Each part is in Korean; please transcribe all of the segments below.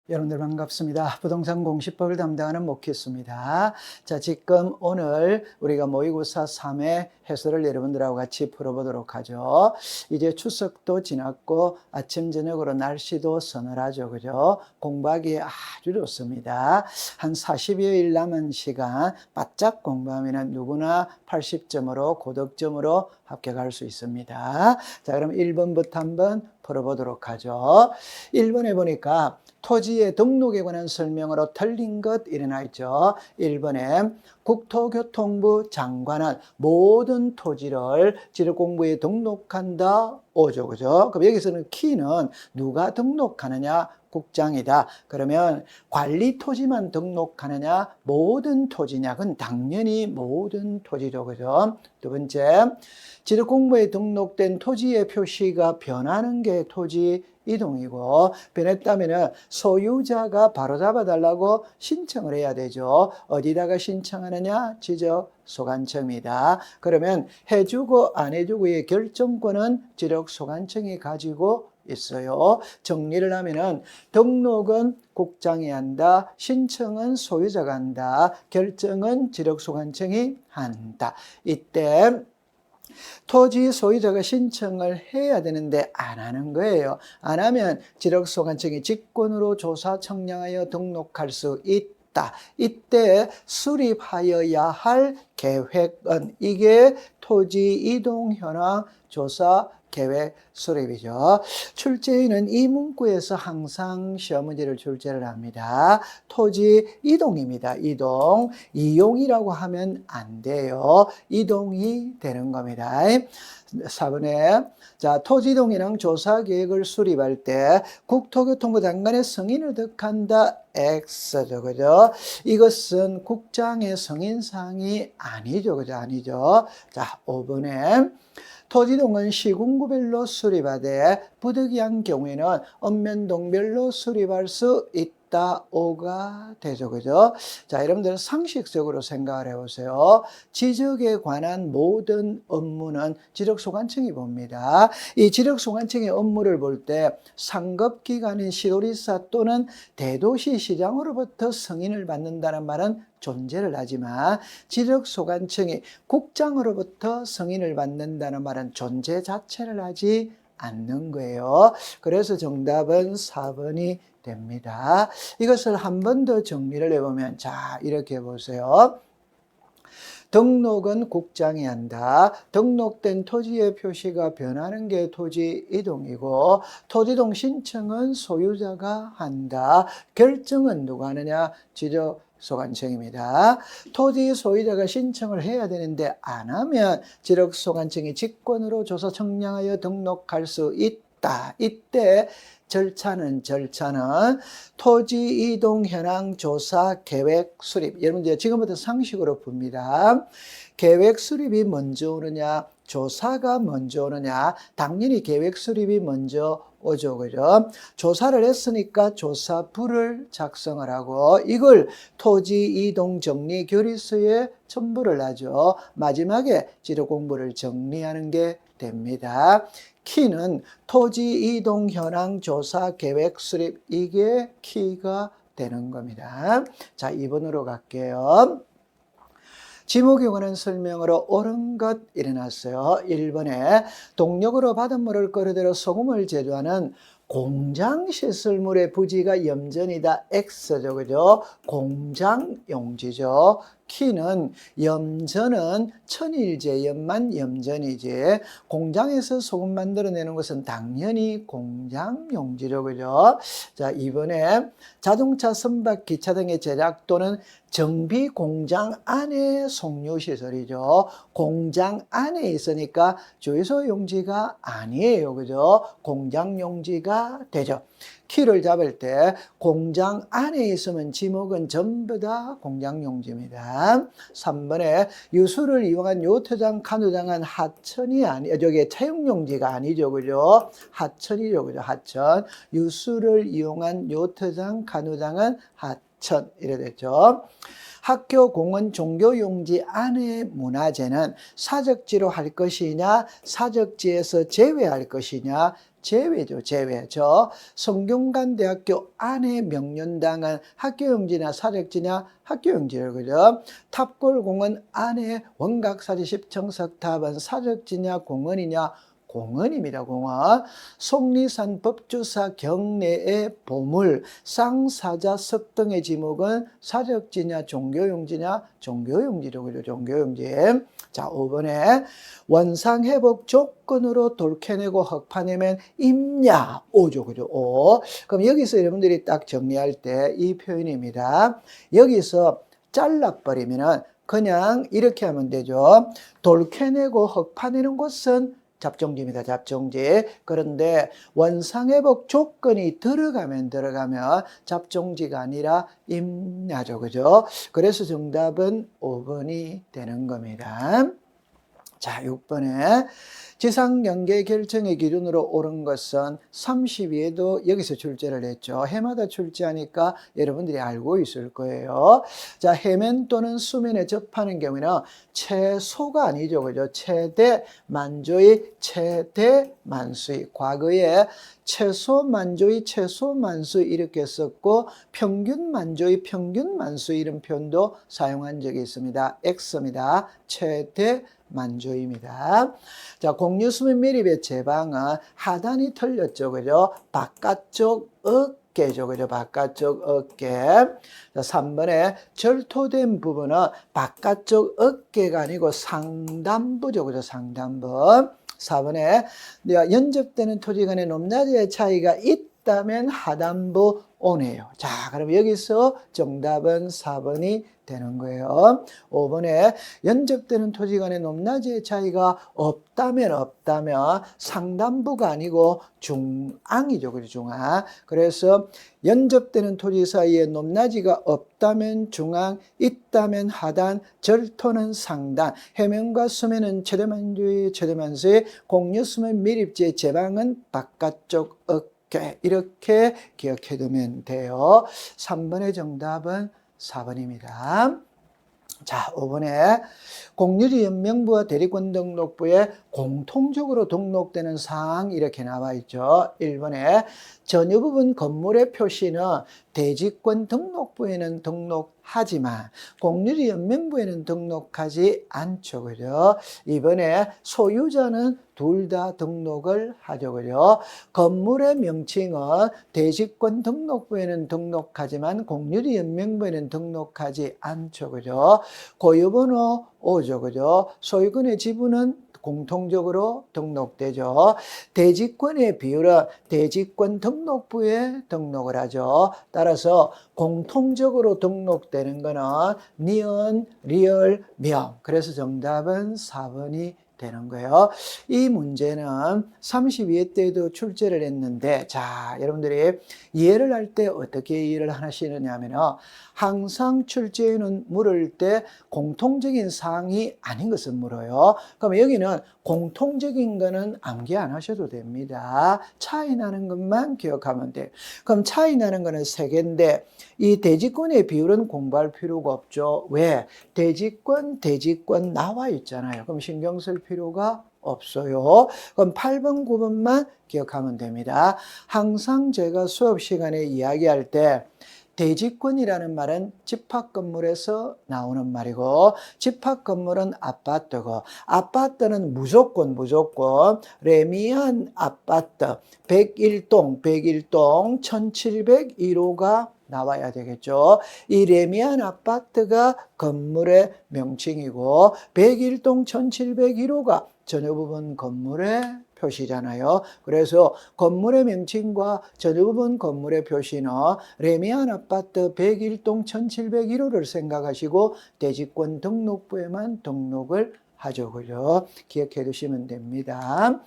여러분들 반갑습니다. 부동산 공시법을 담당하는 목희수입니다. 자, 지금 오늘 우리가 모의고사 3회 해설을 여러분들하고 같이 풀어보도록 하죠. 이제 추석도 지났고 아침 저녁으로 날씨도 서늘하죠. 그죠? 공부하기 아주 좋습니다. 한 40여일 남은 시간 바짝 공부하면 누구나 80점으로 고득점으로 합격할 수 있습니다. 자, 그럼 1번부터 한번 풀어보도록 하죠. 1번에 보니까 토지의 등록에 관한 설명으로 틀린 것 일어나 있죠. 1번에 국토교통부 장관은 모든 토지를 지력공부에 등록한다. 오죠. 그죠? 그럼 여기서는 키는 누가 등록하느냐? 국장이다. 그러면 관리 토지만 등록하느냐? 모든 토지냐? 그건 당연히 모든 토지죠. 그죠? 두 번째, 지력공부에 등록된 토지의 표시가 변하는 게 토지 이동이고, 변했다면 소유자가 바로잡아 달라고 신청을 해야 되죠. 어디다가 신청하느냐? 지적소관청입니다. 그러면 해주고 안 해주고의 결정권은 지적소관청이 가지고 있어요. 정리를 하면은 등록은 국장이 한다, 신청은 소유자가 한다, 결정은 지적소관청이 한다. 이때 토지 소유자가 신청을 해야 되는데 안 하는 거예요. 안 하면 지력소관청이 직권으로 조사 청량하여 등록할 수 있다. 이때 수립하여야 할 계획은 이게 토지 이동 현황 조사 계획 수립이죠. 출제인은 이 문구에서 항상 시험 문제를 출제를 합니다. 토지 이동입니다. 이동. 이용이라고 하면 안 돼요. 이동이 되는 겁니다. 4번에 자, 토지 이동 현황 조사 계획을 수립할 때 국토교통부 장관의 승인을 득한다. X죠. 그죠? 이것은 국장의 승인사항이 아니죠. 그죠? 아니죠. 자, 5번에 토지동은 시군구별로 수립하되 부득이한 경우에는 읍면동별로 수립할 수 있다. 5가 되죠. 그죠? 자, 여러분들 상식적으로 생각을 해보세요. 지적에 관한 모든 업무는 지적소관청이 봅니다. 이 지적소관청의 업무를 볼 때 상급기관인 시도지사 또는 대도시시장으로부터 승인을 받는다는 말은 존재를 하지만 지적소관청이 국장으로부터 승인을 받는다는 말은 존재 자체를 하지 않는 거예요. 그래서 정답은 4번이 됩니다. 이것을 한 번 더 정리를 해보면 자, 이렇게 보세요. 등록은 국장이 한다. 등록된 토지의 표시가 변하는 게 토지 이동이고, 토지이동 신청은 소유자가 한다. 결정은 누가 하느냐? 지적소관청입니다. 토지 소유자가 신청을 해야 되는데 안 하면 지적소관청이 직권으로 조사 청량하여 등록할 수 있다. 이때 절차는 토지 이동 현황 조사 계획 수립. 여러분 지금부터 상식으로 봅니다. 계획 수립이 먼저 오느냐, 조사가 먼저 오느냐? 당연히 계획 수립이 먼저 오죠. 그죠? 조사를 했으니까 조사부를 작성을 하고 이걸 토지 이동 정리 결의서에 첨부를 하죠. 마지막에 지도 공부를 정리하는 게 됩니다. 키는 토지 이동 현황 조사 계획 수립, 이게 키가 되는 겁니다. 자, 2번으로 갈게요. 지목에 관한 설명으로 옳은 것 일어났어요. 1번에 동력으로 바닷물을 끌어들여 소금을 제조하는 공장시설물의 부지가 염전이다. X죠. 그죠? 공장용지죠. 키는 염전은 천일제염만 염전이지 공장에서 소금 만들어내는 것은 당연히 공장용지죠. 그죠? 자, 이번에 자동차, 선박, 기차 등의 제작 또는 정비 공장 안에 송유시설이죠. 공장 안에 있으니까 주유소 용지가 아니에요. 그죠? 공장용지가 되죠. 키를 잡을 때 공장 안에 있으면 지목은 전부 다 공장용지입니다. 3번에 유수를 이용한 요트장, 카누장은 하천이 저게 채용용지가 아니죠. 그죠? 하천이죠. 그죠? 하천. 유수를 이용한 요트장, 카누장은 하천. 이래 됐죠. 학교, 공원, 종교용지 안의 문화재는 사적지로 할 것이냐, 사적지에서 제외할 것이냐, 제외죠, 제외. 저 성균관대학교 안에 명륜당은 학교용지냐 사적지냐 학교용지를 그죠? 탑골공원 안에 원각사지 10청석 탑은 사적지냐 공원이냐 공원입니다. 공원. 속리산 법주사 경내의 보물 쌍사자 석등의 지목은 사적지냐 종교용지냐 종교용지죠. 그죠? 종교용지. 자, 5번에 원상회복 조건으로 돌 캐내고 흙 파내면 임야 5죠. 그죠? 5. 그럼 여기서 여러분들이 딱 정리할 때 이 표현입니다. 여기서 잘라버리면은 그냥 이렇게 하면 되죠. 돌 캐내고 흙 파내는 곳은 잡종지입니다. 잡종지. 그런데 원상회복 조건이 들어가면 잡종지가 아니라 임야죠. 그죠? 그래서 정답은 5번이 되는 겁니다. 자, 6번에 지상경계 결정의 기준으로 옳은 것은 32에도 여기서 출제를 했죠. 해마다 출제하니까 여러분들이 알고 있을 거예요. 자, 해면 또는 수면에 접하는 경우에는 최소가 아니죠. 그죠? 최대 만조의 최대 만수의. 과거에 최소 만조의 최소 만수 이렇게 썼고 평균 만조의 평균 만수 이런 표현도 사용한 적이 있습니다. X입니다. 최대 만조입니다. 자, 공유수면 밀입의 제방은 하단이 틀렸죠. 그죠? 바깥쪽 어깨죠. 그죠? 바깥쪽 어깨. 자, 3번에 절토된 부분은 바깥쪽 어깨가 아니고 상단부죠. 그죠? 상단부. 4번에 연접되는 토지 간의 높낮이의 차이가 있다면 하단부 오네요. 자, 그럼 여기서 정답은 4번이 되는 거예요. 5번에 연접되는 토지 간의 높낮이의 차이가 없다면 상단부가 아니고 중앙이죠. 그죠? 중앙. 그래서 연접되는 토지 사이에 높낮이가 없다면 중앙, 있다면 하단, 절토는 상단, 해면과 수면은 최대만주의, 최대만수의, 공유수면 밀입지의 제방은 바깥쪽 어깨. 이렇게 기억해 두면 돼요. 3번의 정답은 4번입니다. 자, 5번에 공유지 연명부와 대리권 등록부에 공통적으로 등록되는 사항 이렇게 나와 있죠. 1번에 전유 부분 건물의 표시는 대지권 등록부에는 등록하지만 공유지 연명부에는 등록하지 않죠. 그죠? 2번에 소유자는 둘 다 등록을 하죠. 그죠? 건물의 명칭은 대지권 등록부에는 등록하지만 공유지 연명부에는 등록하지 않죠. 그죠? 고유번호 5죠. 그죠? 소유권의 지분은 공통적으로 등록되죠. 대지권의 비율은 대지권 등록부에 등록을 하죠. 따라서 공통적으로 등록되는 거는 니은, 리을, 명. 그래서 정답은 4번이 되는 거예요. 이 문제는 32회 때도 출제를 했는데, 자, 여러분들이 이해를 할 때 어떻게 이해를 하시느냐 하면, 항상 출제에는 물을 때 공통적인 사항이 아닌 것을 물어요. 그럼 여기는 공통적인 거는 암기 안 하셔도 됩니다. 차이 나는 것만 기억하면 돼요. 그럼 차이 나는 거는 3개인데, 이 대지권의 비율은 공부할 필요가 없죠. 왜? 대지권 나와 있잖아요. 그럼 신경 쓸 필요가 없어요. 그럼 8번, 9번만 기억하면 됩니다. 항상 제가 수업 시간에 이야기할 때 대지권이라는 말은 집합건물에서 나오는 말이고 집합건물은 아파트고 아파트는 무조건 레미안 아파트 101동 1701호가 나와야 되겠죠. 이 레미안 아파트가 건물의 명칭이고 101동 1701호가 전유 부분 건물의 표시잖아요. 그래서 건물의 명칭과 전유 부분 건물의 표시는 레미안 아파트 101동 1701호를 생각하시고 대지권 등록부에만 등록을 하죠. 그죠? 기억해 두시면 됩니다.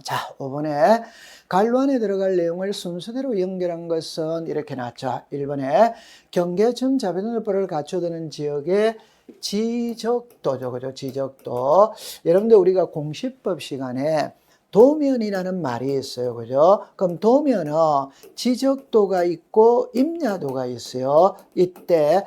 자, 5번에 갈로 안에 들어갈 내용을 순서대로 연결한 것은 이렇게 나왔죠. 1번에 경계점 자변율법을 갖춰두는 지역의 지적도죠. 그죠? 지적도. 여러분들 우리가 공시법 시간에 도면이라는 말이 있어요. 그죠? 그럼 도면은 지적도가 있고 임야도가 있어요. 이때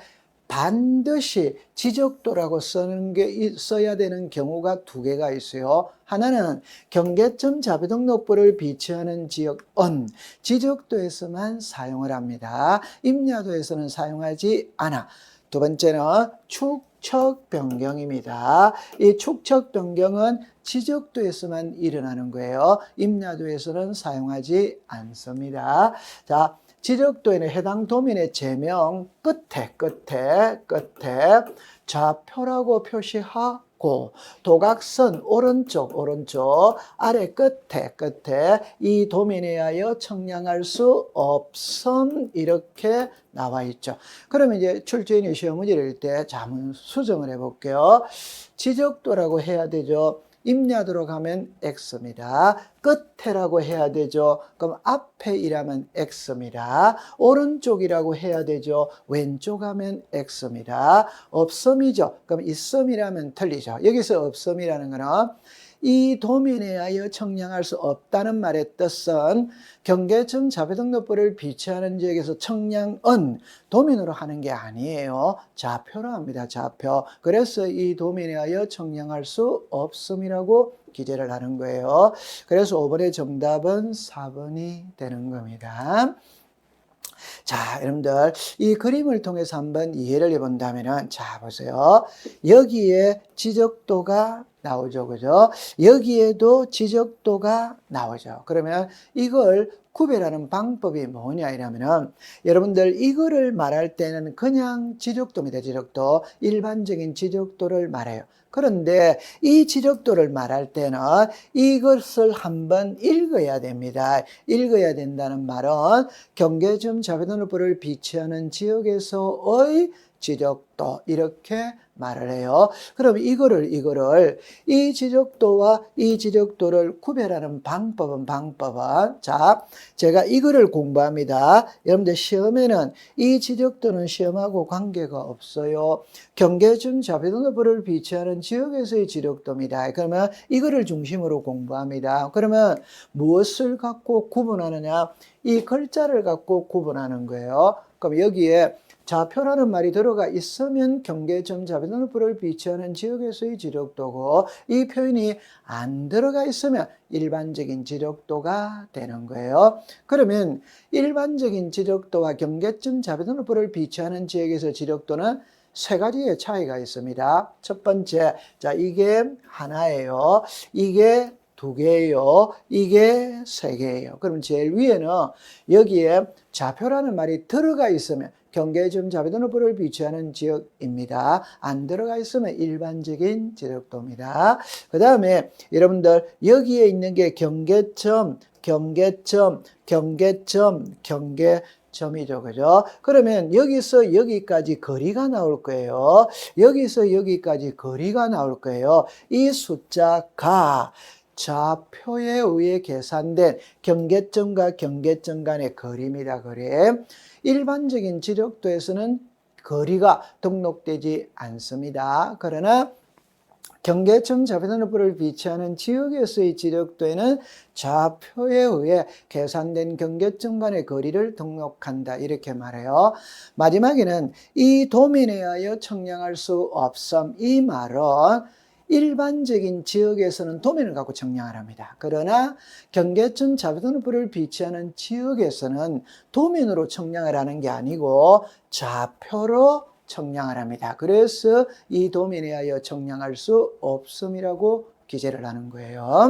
반드시 지적도라고 써야 되는 경우가 두 개가 있어요. 하나는 경계점 자비등록부를 비치하는 지역은 지적도에서만 사용을 합니다. 임야도에서는 사용하지 않아. 두 번째는 축척 변경입니다. 이 축척 변경은 지적도에서만 일어나는 거예요. 임야도에서는 사용하지 않습니다. 자, 지적도에는 해당 도면의 제명 끝에 좌표라고 표시하고 도각선 오른쪽 아래 끝에 이 도면에 의하여 청량할 수 없음 이렇게 나와 있죠. 그러면 이제 출제인이 시험 문제를 낼 때 한번 수정을 해 볼게요. 지적도라고 해야 되죠. 임야도로 가면 X입니다. 끝에라고 해야 되죠. 그럼 앞에 이라면 X입니다. 오른쪽이라고 해야 되죠. 왼쪽 하면 X입니다. 없음이죠. 그럼 있음이라면 틀리죠. 여기서 없음이라는 거는 이 도면에 의하여 청량할 수 없다는 말의 뜻은 경계점 자비등록부를 비치하는 지역에서 청량은 도면으로 하는 게 아니에요. 좌표로 합니다. 좌표. 그래서 이 도면에 의하여 청량할 수 없음이라고 기재를 하는 거예요. 그래서 5번의 정답은 4번이 되는 겁니다. 자, 여러분들 이 그림을 통해서 한번 이해를 해본다면은 자 보세요. 여기에 지적도가 나오죠, 그죠? 여기에도 지적도가 나오죠. 그러면 이걸 구별하는 방법이 뭐냐 이러면은 여러분들 이거를 말할 때는 그냥 지적도입니다. 지적도 일반적인 지적도를 말해요. 그런데 이 지적도를 말할 때는 이것을 한번 읽어야 됩니다. 읽어야 된다는 말은 경계점 자비등록부를 비치하는 지역에서의 지적도 이렇게 말을 해요. 그럼 이거를 이 지적도와 이 지적도를 구별하는 방법은 자, 제가 이거를 공부합니다. 여러분들 시험에는 이 지적도는 시험하고 관계가 없어요. 경계점 자비등록부를 비치하는 지역에서의 지적도입니다. 그러면 이거를 중심으로 공부합니다. 그러면 무엇을 갖고 구분하느냐? 이 글자를 갖고 구분하는 거예요. 그럼 여기에 좌표라는 말이 들어가 있으면 경계점 자비등록부를 비치하는 지역에서의 지적도고 이 표현이 안 들어가 있으면 일반적인 지적도가 되는 거예요. 그러면 일반적인 지적도와 경계점 자비등록부를 비치하는 지역에서 지적도는 세 가지의 차이가 있습니다. 첫 번째, 자, 이게 하나예요. 이게 두 개예요. 이게 세 개예요. 그럼 제일 위에는 여기에 좌표라는 말이 들어가 있으면 경계점 자비등록부를 비치하는 지역입니다. 안 들어가 있으면 일반적인 지적도입니다. 그 다음에 여러분들 여기에 있는 게 경계점이죠. 그죠? 그러면 여기서 여기까지 거리가 나올 거예요. 여기서 여기까지 거리가 나올 거예요. 이 숫자가 좌표에 의해 계산된 경계점과 경계점 간의 거리입니다. 거리. 일반적인 지적도에서는 거리가 등록되지 않습니다. 그러나 경계점 자비등록부를 비치하는 지역에서의 지적도에는 좌표에 의해 계산된 경계점 간의 거리를 등록한다. 이렇게 말해요. 마지막에는 이 도면에 의하여 청량할 수 없음. 이 말은 일반적인 지역에서는 도면을 갖고 청량을 합니다. 그러나 경계점 자비등록부를 비치하는 지역에서는 도면으로 청량을 하는 게 아니고 좌표로 청량을 합니다. 그래서 이 도면에 의하여 청량할 수 없음이라고 기재를 하는 거예요.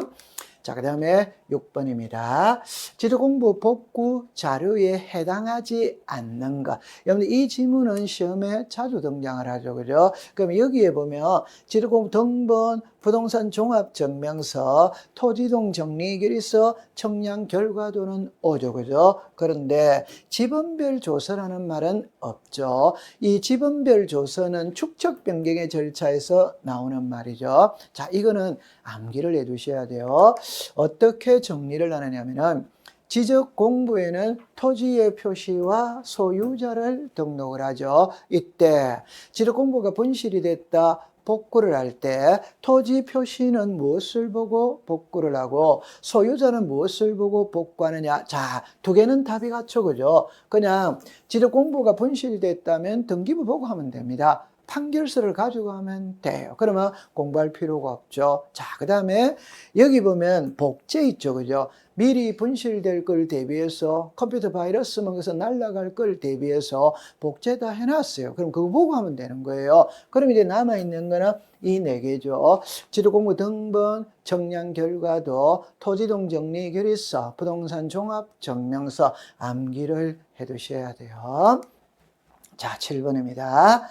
자, 그 다음에 6번입니다. 지도공부 복구 자료에 해당하지 않는 것. 여러분들 이 지문은 시험에 자주 등장을 하죠. 그죠? 그럼 여기에 보면 지도공부 등본, 부동산 종합증명서, 토지동 정리결의서, 청량 결과도는 오죠. 그죠? 그런데 지번별 조서라는 말은 없죠. 이 지번별 조서는 축척 변경의 절차에서 나오는 말이죠. 자, 이거는 암기를 해 두셔야 돼요. 어떻게 정리를 하느냐면은 지적 공부에는 토지의 표시와 소유자를 등록을 하죠. 이때 지적 공부가 분실이 됐다, 복구를 할 때 토지 표시는 무엇을 보고 복구를 하고 소유자는 무엇을 보고 복구하느냐. 자, 두 개는 답이 같죠. 그죠? 그냥 지적공부가 분실됐다면 등기부 보고 하면 됩니다. 판결서를 가지고 하면 돼요. 그러면 공부할 필요가 없죠. 자, 그 다음에 여기 보면 복제 있죠. 그죠? 미리 분실될 걸 대비해서 컴퓨터 바이러스 먹어서 날아갈 걸 대비해서 복제 다 해놨어요. 그럼 그거 보고 하면 되는 거예요. 그럼 이제 남아있는 거는 이 네 개죠. 지도공부 등본, 정량 결과도, 토지동 정리 결의서, 부동산 종합 증명서 암기를 해두셔야 돼요. 자, 7번입니다.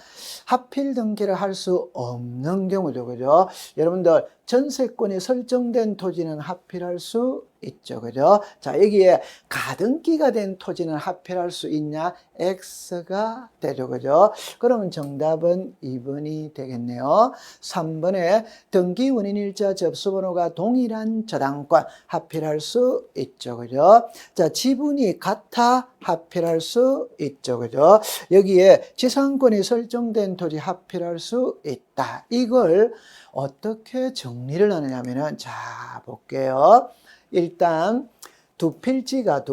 하필 등기를 할 수 없는 경우죠. 그죠? 여러분들, 전세권이 설정된 토지는 하필할 수 있죠. 그죠? 자, 여기에 가등기가 된 토지는 하필할 수 있냐? X가 되죠. 그죠? 그러면 정답은 2번이 되겠네요. 3번에 등기 원인일자 접수번호가 동일한 저당권 하필할 수 있죠. 그죠? 자, 지분이 같아 하필할 수 있죠. 그죠? 여기에 지상권이 설정된 토지 하필할 수 있다. 이걸 어떻게 정리를 하느냐면은, 자, 볼게요. 일단, 두 필지가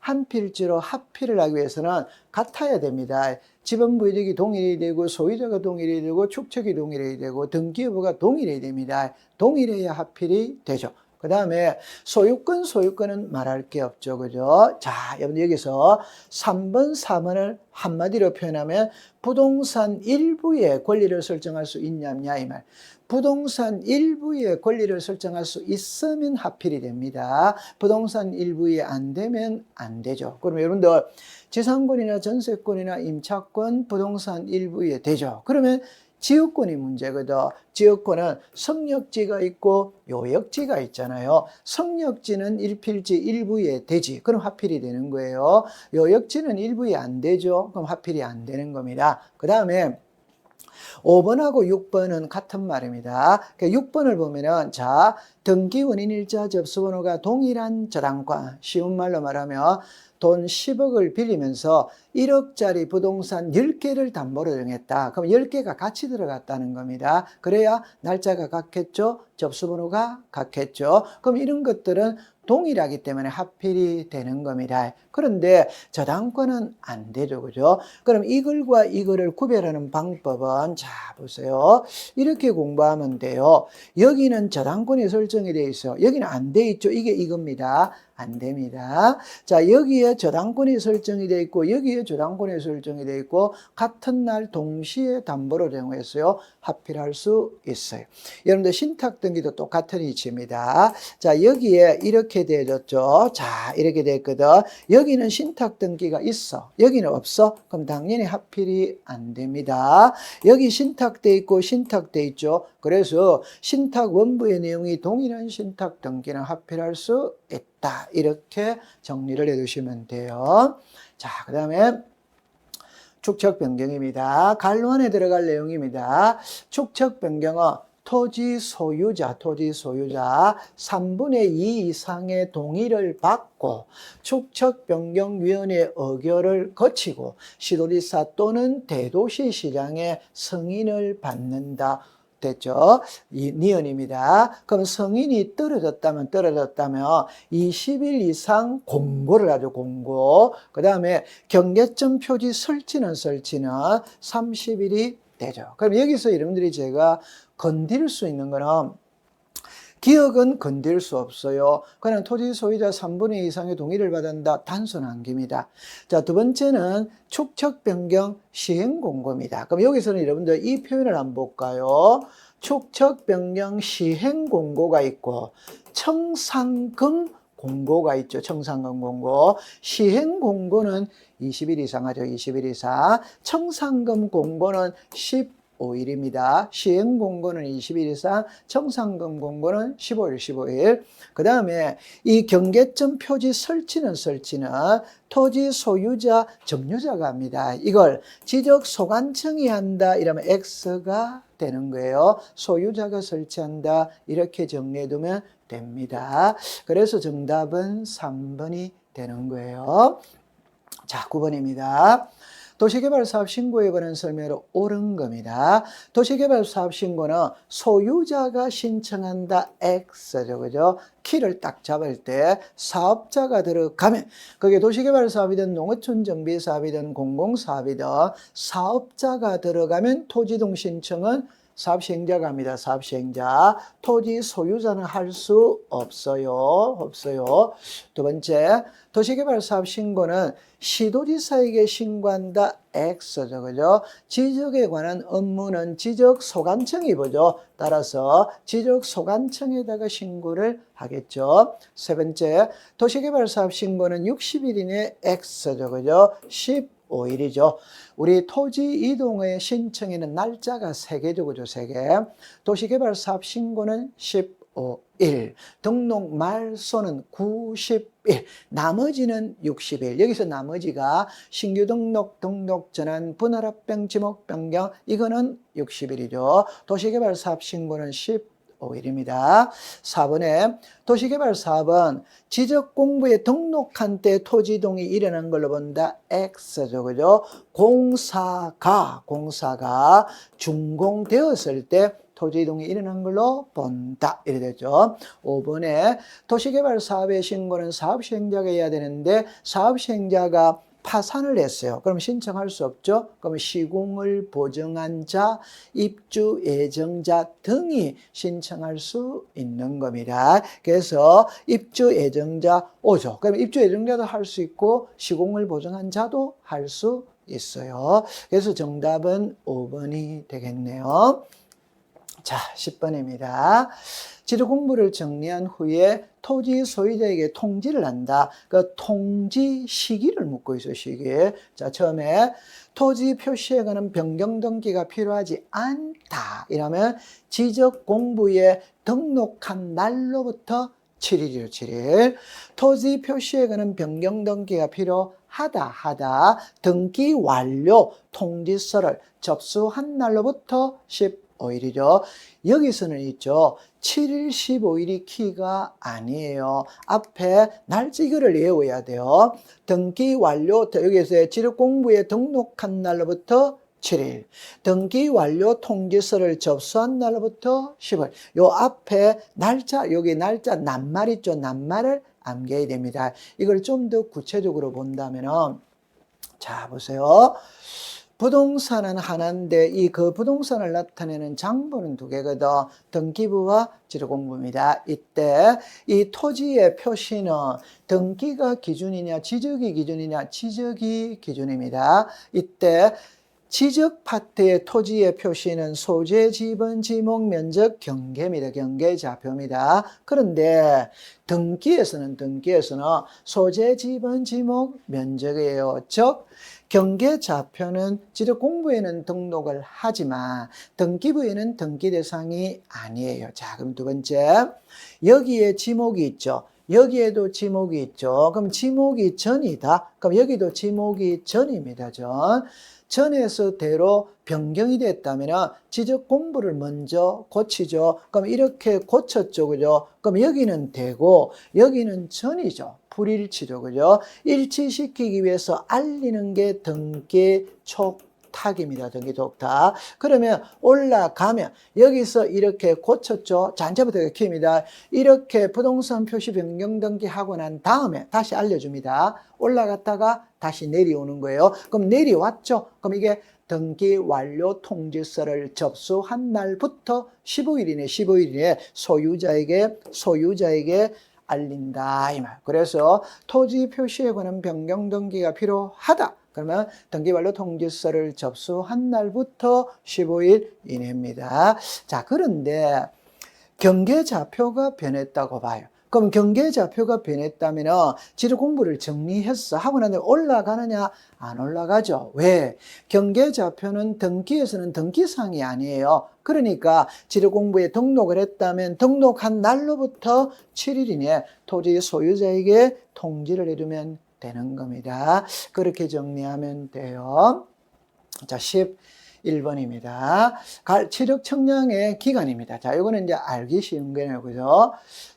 한 필지로 합필을 하기 위해서는 같아야 됩니다. 지분부 이득이 동일이 되고, 소유자가 동일이 되고, 축척이 동일이 되고, 등기여부가 동일이 됩니다. 동일해야 합필이 되죠. 그 다음에 소유권은 말할 게 없죠. 그죠? 자, 여러분 여기서 3번, 4번을 한마디로 표현하면 부동산 일부의 권리를 설정할 수 있냐냐 이 말. 부동산 일부의 권리를 설정할 수 있으면 하필이 됩니다. 부동산 일부에 안 되면 안 되죠. 그러면 여러분들 지상권이나 전세권이나 임차권, 부동산 일부에 되죠. 그러면 지역권이 문제거든. 지역권은 성역지가 있고 요역지가 있잖아요. 성역지는 1필지 일부에 되지. 그럼 하필이 되는 거예요. 요역지는 일부에 안 되죠. 그럼 하필이 안 되는 겁니다. 그 다음에 5번하고 6번은 같은 말입니다. 6번을 보면은, 자, 등기 원인일자 접수번호가 동일한 저당권. 쉬운 말로 말하면 돈 10억을 빌리면서 1억짜리 부동산 10개를 담보로 정했다. 그럼 10개가 같이 들어갔다는 겁니다. 그래야 날짜가 같겠죠? 접수번호가 같겠죠? 그럼 이런 것들은 동일하기 때문에 하필이 되는 겁니다. 그런데 저당권은 안 되죠. 그죠? 그럼 이걸과 이거를 구별하는 방법은, 자, 보세요. 이렇게 공부하면 돼요. 여기는 저당권이 설정이 되어 있어. 여기는 안 돼 있죠. 이게 이겁니다. 안 됩니다. 자, 여기에 저당권이 설정이 되어 있고, 여기에 저당권이 설정이 되어 있고, 같은 날 동시에 담보로 정했어요. 하필할 수 있어요. 여러분들 신탁 등기도 똑같은 위치입니다. 자, 여기에 이렇게 되어졌죠. 자, 이렇게 됐거든. 여기는 신탁 등기가 있어. 여기는 없어. 그럼 당연히 하필이 안 됩니다. 여기 신탁돼 있고 신탁돼 있죠. 그래서 신탁 원부의 내용이 동일한 신탁 등기는 하필할 수 있다. 이렇게 정리를 해두시면 돼요. 자, 그 다음에 축척 변경입니다. 간로안에 들어갈 내용입니다. 축척 변경은 토지 소유자 3분의 2 이상의 동의를 받고 축척변경위원회 의결을 거치고 시도지사 또는 대도시시장의 승인을 받는다. 됐죠? 이 니은입니다. 그럼 승인이 떨어졌다면 20일 이상 공고를 하죠. 공고. 그 다음에 경계점 표지 설치는 30일이 되죠. 그럼 여기서 여러분들이 제가 건드릴 수 있는 거는, 기억은 건드릴 수 없어요. 그냥 토지 소유자 3분의 2 이상의 동의를 받는다. 단순한 겁니다. 자, 두 번째는 축척 변경 시행 공고입니다. 그럼 여기서는 여러분들 이 표현을 한번 볼까요? 축척 변경 시행 공고가 있고 청산금 공고가 있죠. 청산금 공고. 시행 공고는 20일 이상 하죠. 20일 이상. 청산금 공고는 15일입니다. 시행 공고는 20일 이상, 청산금 공고는 15일. 그 다음에 이 경계점 표지 설치는 토지 소유자, 점유자가 합니다. 이걸 지적 소관청이 한다 이러면 X가 되는 거예요. 소유자가 설치한다 이렇게 정리해두면 됩니다. 그래서 정답은 3번이 되는 거예요. 자, 9번입니다. 도시개발사업 신고에 관한 설명으로 옳은 겁니다. 도시개발사업 신고는 소유자가 신청한다 X죠. 그죠? 키를 딱 잡을 때 사업자가 들어가면 그게 도시개발사업이든 농어촌정비사업이든 공공사업이든 사업자가 들어가면 토지이동 신청은 사업시행자가 합니다. 사업시행자. 토지 소유자는 할 수 없어요. 두 번째, 도시개발사업 신고는 시도지사에게 신고한다 X죠. 그죠? 지적에 관한 업무는 지적소관청이 보죠. 따라서 지적소관청에다가 신고를 하겠죠. 세 번째, 도시개발사업 신고는 60일 이내 X죠. 그죠? 15일이죠. 우리 토지 이동의 신청에는 날짜가 3개죠. 그죠? 3개. 도시개발사업 신고는 15일. 등록 말소는 90일. 나머지는 60일. 여기서 나머지가 신규 등록, 등록 전환, 분할합병, 지목 변경 이거는 60일이죠. 도시개발사업 신고는 15일입니다. 4번에 도시개발사업은 지적공부에 등록한 때 토지이동이 일어난 걸로 본다. X죠. 그죠? 공사가 준공되었을 때 토지이동이 일어난 걸로 본다. 이래 되죠. 5번에 도시개발사업의 신고는 사업시행자가 해야 되는데 사업시행자가 파산을 했어요. 그럼 신청할 수 없죠. 그럼 시공을 보증한 자, 입주 예정자 등이 신청할 수 있는 겁니다. 그래서 입주 예정자 오죠. 그럼 입주 예정자도 할 수 있고 시공을 보증한 자도 할 수 있어요. 그래서 정답은 5번이 되겠네요. 자, 10번입니다. 지도 공부를 정리한 후에 토지 소유자에게 통지를 한다. 그 통지 시기를 묻고 있어요, 시기. 자, 처음에 토지 표시에 관한 변경 등기가 필요하지 않다. 이러면 지적 공부에 등록한 날로부터 7일이요, 7일. 토지 표시에 관한 변경 등기가 필요하다. 등기 완료 통지서를 접수한 날로부터 15일이죠. 여기서는 있죠. 7일, 15일이 키가 아니에요. 앞에 날짜 이거를 외워야 돼요. 등기 완료, 여기서 지력공부에 등록한 날로부터 7일. 등기 완료 통지서를 접수한 날로부터 10일. 요 앞에 날짜, 여기 날짜 낱말 있죠. 낱말을 암기해야 됩니다. 이걸 좀 더 구체적으로 본다면은, 자, 보세요. 부동산은 하나인데 그 부동산을 나타내는 장부는 2개거든. 등기부와 지도공부입니다. 이때 이 토지의 표시는 등기가 기준이냐 지적이 기준이냐 지적이 기준입니다. 이때 지적 파트의 토지의 표시는 소재, 지분, 지목, 면적, 경계입니다. 경계좌표입니다. 그런데 등기에서는 소재, 지분, 지목, 면적이에요. 즉 경계좌표는 지적공부에는 등록을 하지만 등기부에는 등기 대상이 아니에요. 자, 그럼 두 번째, 여기에 지목이 있죠. 여기에도 지목이 있죠. 그럼 지목이 전이다. 그럼 여기도 지목이 전입니다. 전에서대로 변경이 됐다면 지적 공부를 먼저 고치죠. 그럼 이렇게 고쳤죠. 그죠? 그럼 여기는 되고 여기는 전이죠. 불일치죠. 그죠? 일치시키기 위해서 알리는 게 등기 촉탁입니다. 등기 촉탁. 그러면 올라가면 여기서 이렇게 고쳤죠. 자, 이제부터 킵니다. 이렇게 부동산 표시 변경 등기하고 난 다음에 다시 알려줍니다. 올라갔다가 다시 내려오는 거예요. 그럼 내려왔죠. 그럼 이게 등기 완료 통지서를 접수한 날부터 15일 이내 소유자에게 알린다 이 말. 그래서 토지 표시에 관한 변경 등기가 필요하다. 그러면 등기 완료 통지서를 접수한 날부터 15일 이내입니다. 자, 그런데 경계좌표가 변했다고 봐요. 그럼 경계좌표가 변했다면 지도 공부를 정리했어 하고 나서 올라가느냐? 안 올라가죠. 왜? 경계좌표는 등기에서는 등기사항이 아니에요. 그러니까 지도 공부에 등록을 했다면 등록한 날로부터 7일 이내 토지 소유자에게 통지를 해주면 되는 겁니다. 그렇게 정리하면 돼요. 자, 11 1번입니다. 지적 측량의 기간입니다. 자, 이거는 이제 알기 쉬운 거네요. 그죠?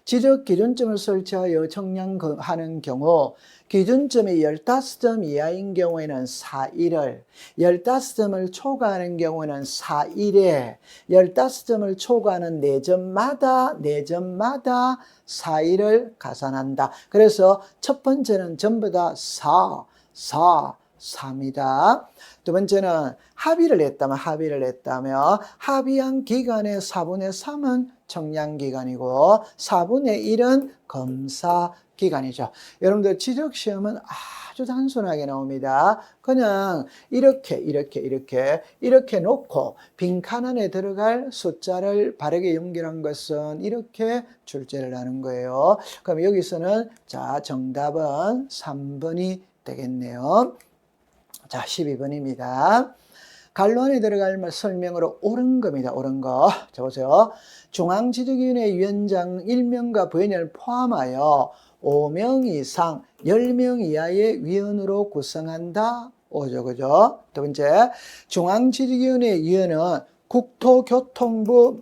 지적 기준점을 설치하여 측량하는 경우 기준점이 15점 이하인 경우에는 4일을, 15점을 초과하는 경우에는 4일에, 15점을 초과하는 4점마다 4일을 가산한다. 그래서 첫 번째는 전부 다 4입니다. 두 번째는 합의를 했다면 합의한 기간의 4분의 3은 청량기간이고 4분의 1은 검사기간이죠. 여러분들 지적시험은 아주 단순하게 나옵니다. 그냥 이렇게 놓고 빈칸 안에 들어갈 숫자를 바르게 연결한 것은 이렇게 출제를 하는 거예요. 그럼 여기서는 자, 정답은 3번이 되겠네요. 자, 12번입니다. 갈로 안에 들어갈 설명으로 옳은 겁니다. 옳은 거. 자, 보세요. 중앙지적위원회 위원장 1명과 부위원을 포함하여 5명 이상 10명 이하의 위원으로 구성한다. 오죠. 그죠? 두 번째, 중앙지적위원회 위원은 국토교통부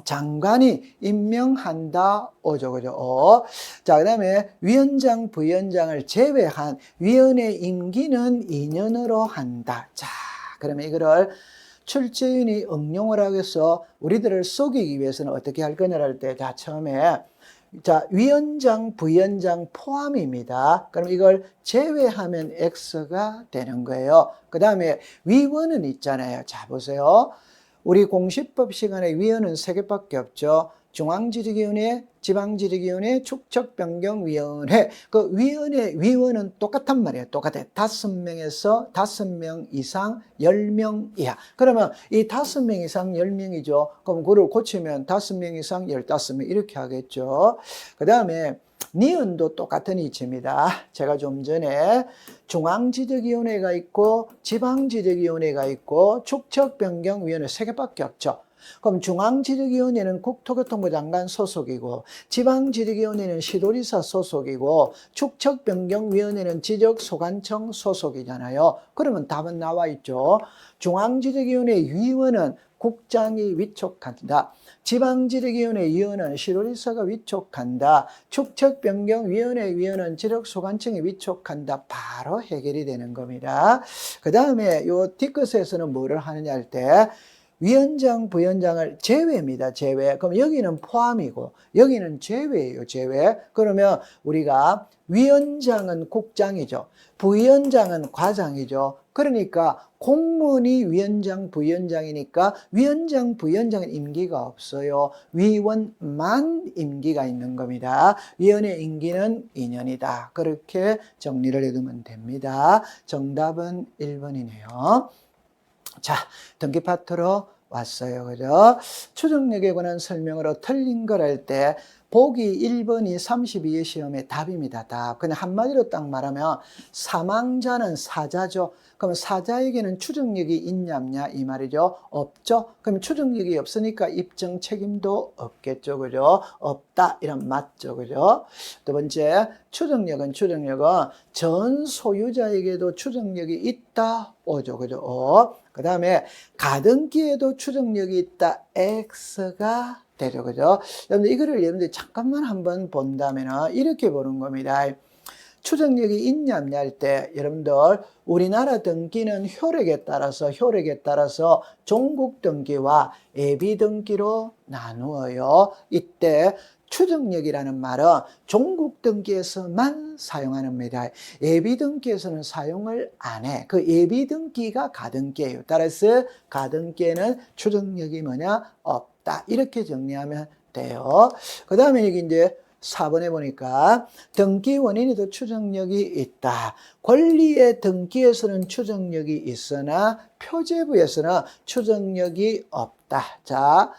장관이 임명한다. 오죠. 그죠? 자, 그 다음에 위원장, 부위원장을 제외한 위원회 임기는 2년으로 한다. 자, 그러면 이거를 출제인이 응용을 하기 위해서 우리들을 속이기 위해서는 어떻게 할 거냐 할 때, 자, 처음에 자, 위원장, 부위원장 포함입니다. 그럼 이걸 제외하면 X가 되는 거예요. 그 다음에 위원은 있잖아요. 자, 보세요. 우리 공시법 시간에 위원은 3개밖에 없죠. 중앙지적위원회, 지방지적위원회, 축척변경위원회. 그 위원은 똑같단 말이에요. 똑같아요. 5명에서 5명 이상 10명 이하. 그러면 이 5명 이상 10명이죠. 그럼 그걸 고치면 5명 이상 15명 이렇게 하겠죠. 그 다음에 니은도 똑같은 이치입니다. 제가 좀 전에 중앙지적위원회가 있고 지방지적위원회가 있고 축척변경위원회 3개밖에 없죠. 그럼 중앙지적위원회는 국토교통부 장관 소속이고 지방지적위원회는 시도지사 소속이고 축척변경위원회는 지적소관청 소속이잖아요. 그러면 답은 나와 있죠. 중앙지적위원회 위원은 국장이 위촉한다. 지방지적위원회 위원은 시도지사가 위촉한다. 축척변경위원회 위원은 지적소관청이 위촉한다. 바로 해결이 되는 겁니다. 그 다음에 요 뒤끝에서는 뭐를 하느냐 할 때 위원장, 부위원장을 제외입니다. 제외. 그럼 여기는 포함이고 여기는 제외예요. 제외. 그러면 우리가 위원장은 국장이죠. 부위원장은 과장이죠. 그러니까 공무원이 위원장, 부위원장이니까 위원장, 부위원장은 임기가 없어요. 위원만 임기가 있는 겁니다. 위원의 임기는 2년이다. 그렇게 정리를 해두면 됩니다. 정답은 1번이네요. 자, 등기 파트로 왔어요. 그죠? 추정력에 관한 설명으로 틀린 걸 할 때 보기 1번이 32의 시험의 답입니다. 답. 그냥 한마디로 딱 말하면 사망자는 사자죠. 그럼 사자에게는 추정력이 있냐 없냐 이 말이죠. 없죠. 그럼 추정력이 없으니까 입증 책임도 없겠죠. 그죠? 없다. 이런 맞죠. 그죠? 두 번째, 추정력은 전 소유자에게도 추정력이 있다. 오죠. 그죠? 그 다음에 가등기에도 추정력이 있다. X가 되죠. 그죠? 여러분들 이거를 여러분들 잠깐만 한번 본다면 이렇게 보는 겁니다. 추정력이 있냐 없냐 할 때 여러분들 우리나라 등기는 효력에 따라서 종국 등기와 예비 등기로 나누어요. 이때 추정력이라는 말은 종국 등기에서만 사용하는 겁니다. 예비 등기에서는 사용을 안 해. 그 예비 등기가 가등기예요. 따라서 가등기에는 추정력이 뭐냐? 없다. 이렇게 정리하면 돼요. 그 다음에 여기 이제 4번에 보니까 등기 원인에도 추정력이 있다. 권리의 등기에서는 추정력이 있으나 표제부에서는 추정력이 없다. 자,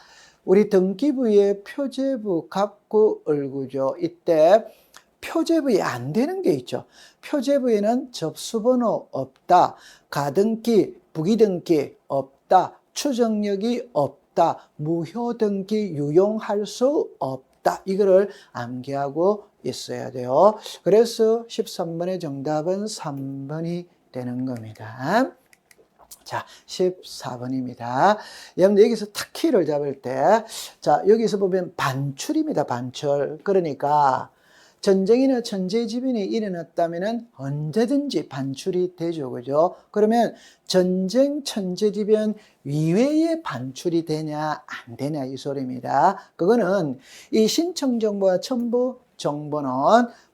우리 등기부의 표제부 갑구 을구죠. 이때 표제부에 안 되는 게 있죠. 표제부에는 접수번호 없다. 가등기, 부기등기 없다. 추정력이 없다. 무효등기 유용할 수 없다. 이거를 암기하고 있어야 돼요. 그래서 13번의 정답은 3번이 되는 겁니다. 자, 14번입니다. 여러분들 여기서 탁 키를 잡을 때, 자, 여기서 보면 반출입니다. 반출. 그러니까 전쟁이나 천재지변이 일어났다면 언제든지 반출이 되죠. 그죠? 그러면 전쟁, 천재지변 이외에 반출이 되냐, 안 되냐, 이 소리입니다. 그거는 이 신청정보와 첨부정보는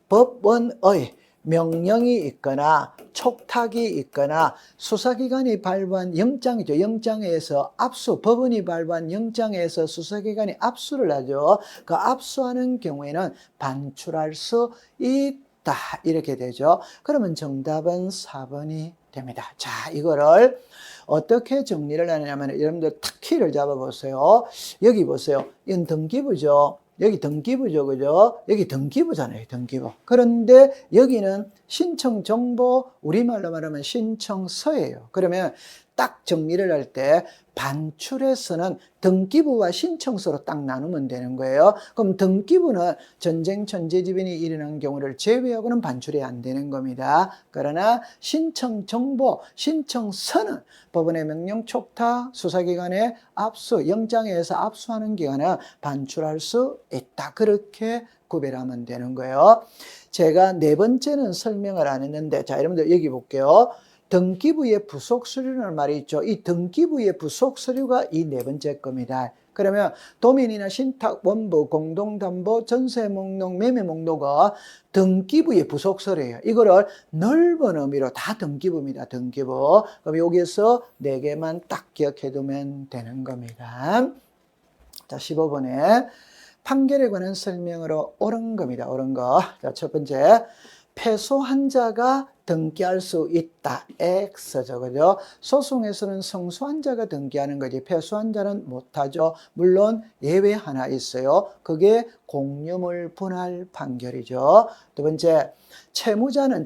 법원의 명령이 있거나 촉탁이 있거나 수사기관이 발부한 영장이죠. 영장에서 압수, 법원이 발부한 영장에서 수사기관이 압수를 하죠. 그 압수하는 경우에는 반출할 수 있다. 이렇게 되죠. 그러면 정답은 4번이 됩니다. 자, 이거를 어떻게 정리를 하느냐면 여러분들 탁 키를 잡아보세요. 여기 보세요. 이건 등기부죠. 여기 등기부죠. 그죠? 여기 등기부잖아요. 등기부. 그런데 여기는 신청정보, 우리말로 말하면 신청서예요. 그러면 딱 정리를 할 때 반출에서는 등기부와 신청서로 딱 나누면 되는 거예요. 그럼 등기부는 전쟁, 천재지변이 일어난 경우를 제외하고는 반출이 안 되는 겁니다. 그러나 신청정보, 신청서는 법원의 명령, 촉탁, 수사기관의 압수, 영장에 의해서 압수하는 기관은 반출할 수 있다. 그렇게 구별하면 되는 거예요. 제가 네 번째는 설명을 안 했는데, 자, 여러분들 여기 볼게요. 등기부의 부속 서류라는 말이 있죠. 이 등기부의 부속 서류가 이 네 번째 겁니다. 그러면 도면이나 신탁, 원부, 공동담보, 전세 목록, 매매 목록은 등기부의 부속 서류예요. 이거를 넓은 의미로 다 등기부입니다. 등기부. 그럼 여기서 네 개만 딱 기억해 두면 되는 겁니다. 자, 15번에 판결에 관한 설명으로 옳은 겁니다. 옳은 거. 자, 첫 번째. 패소한 자가 등기할 수 있다. X죠. 그죠? 소송에서는 성소한 자가 등기하는 거지. 패소한 자는 못하죠. 물론 예외 하나 있어요. 그게 공유물 분할 판결이죠. 두 번째, 채무자는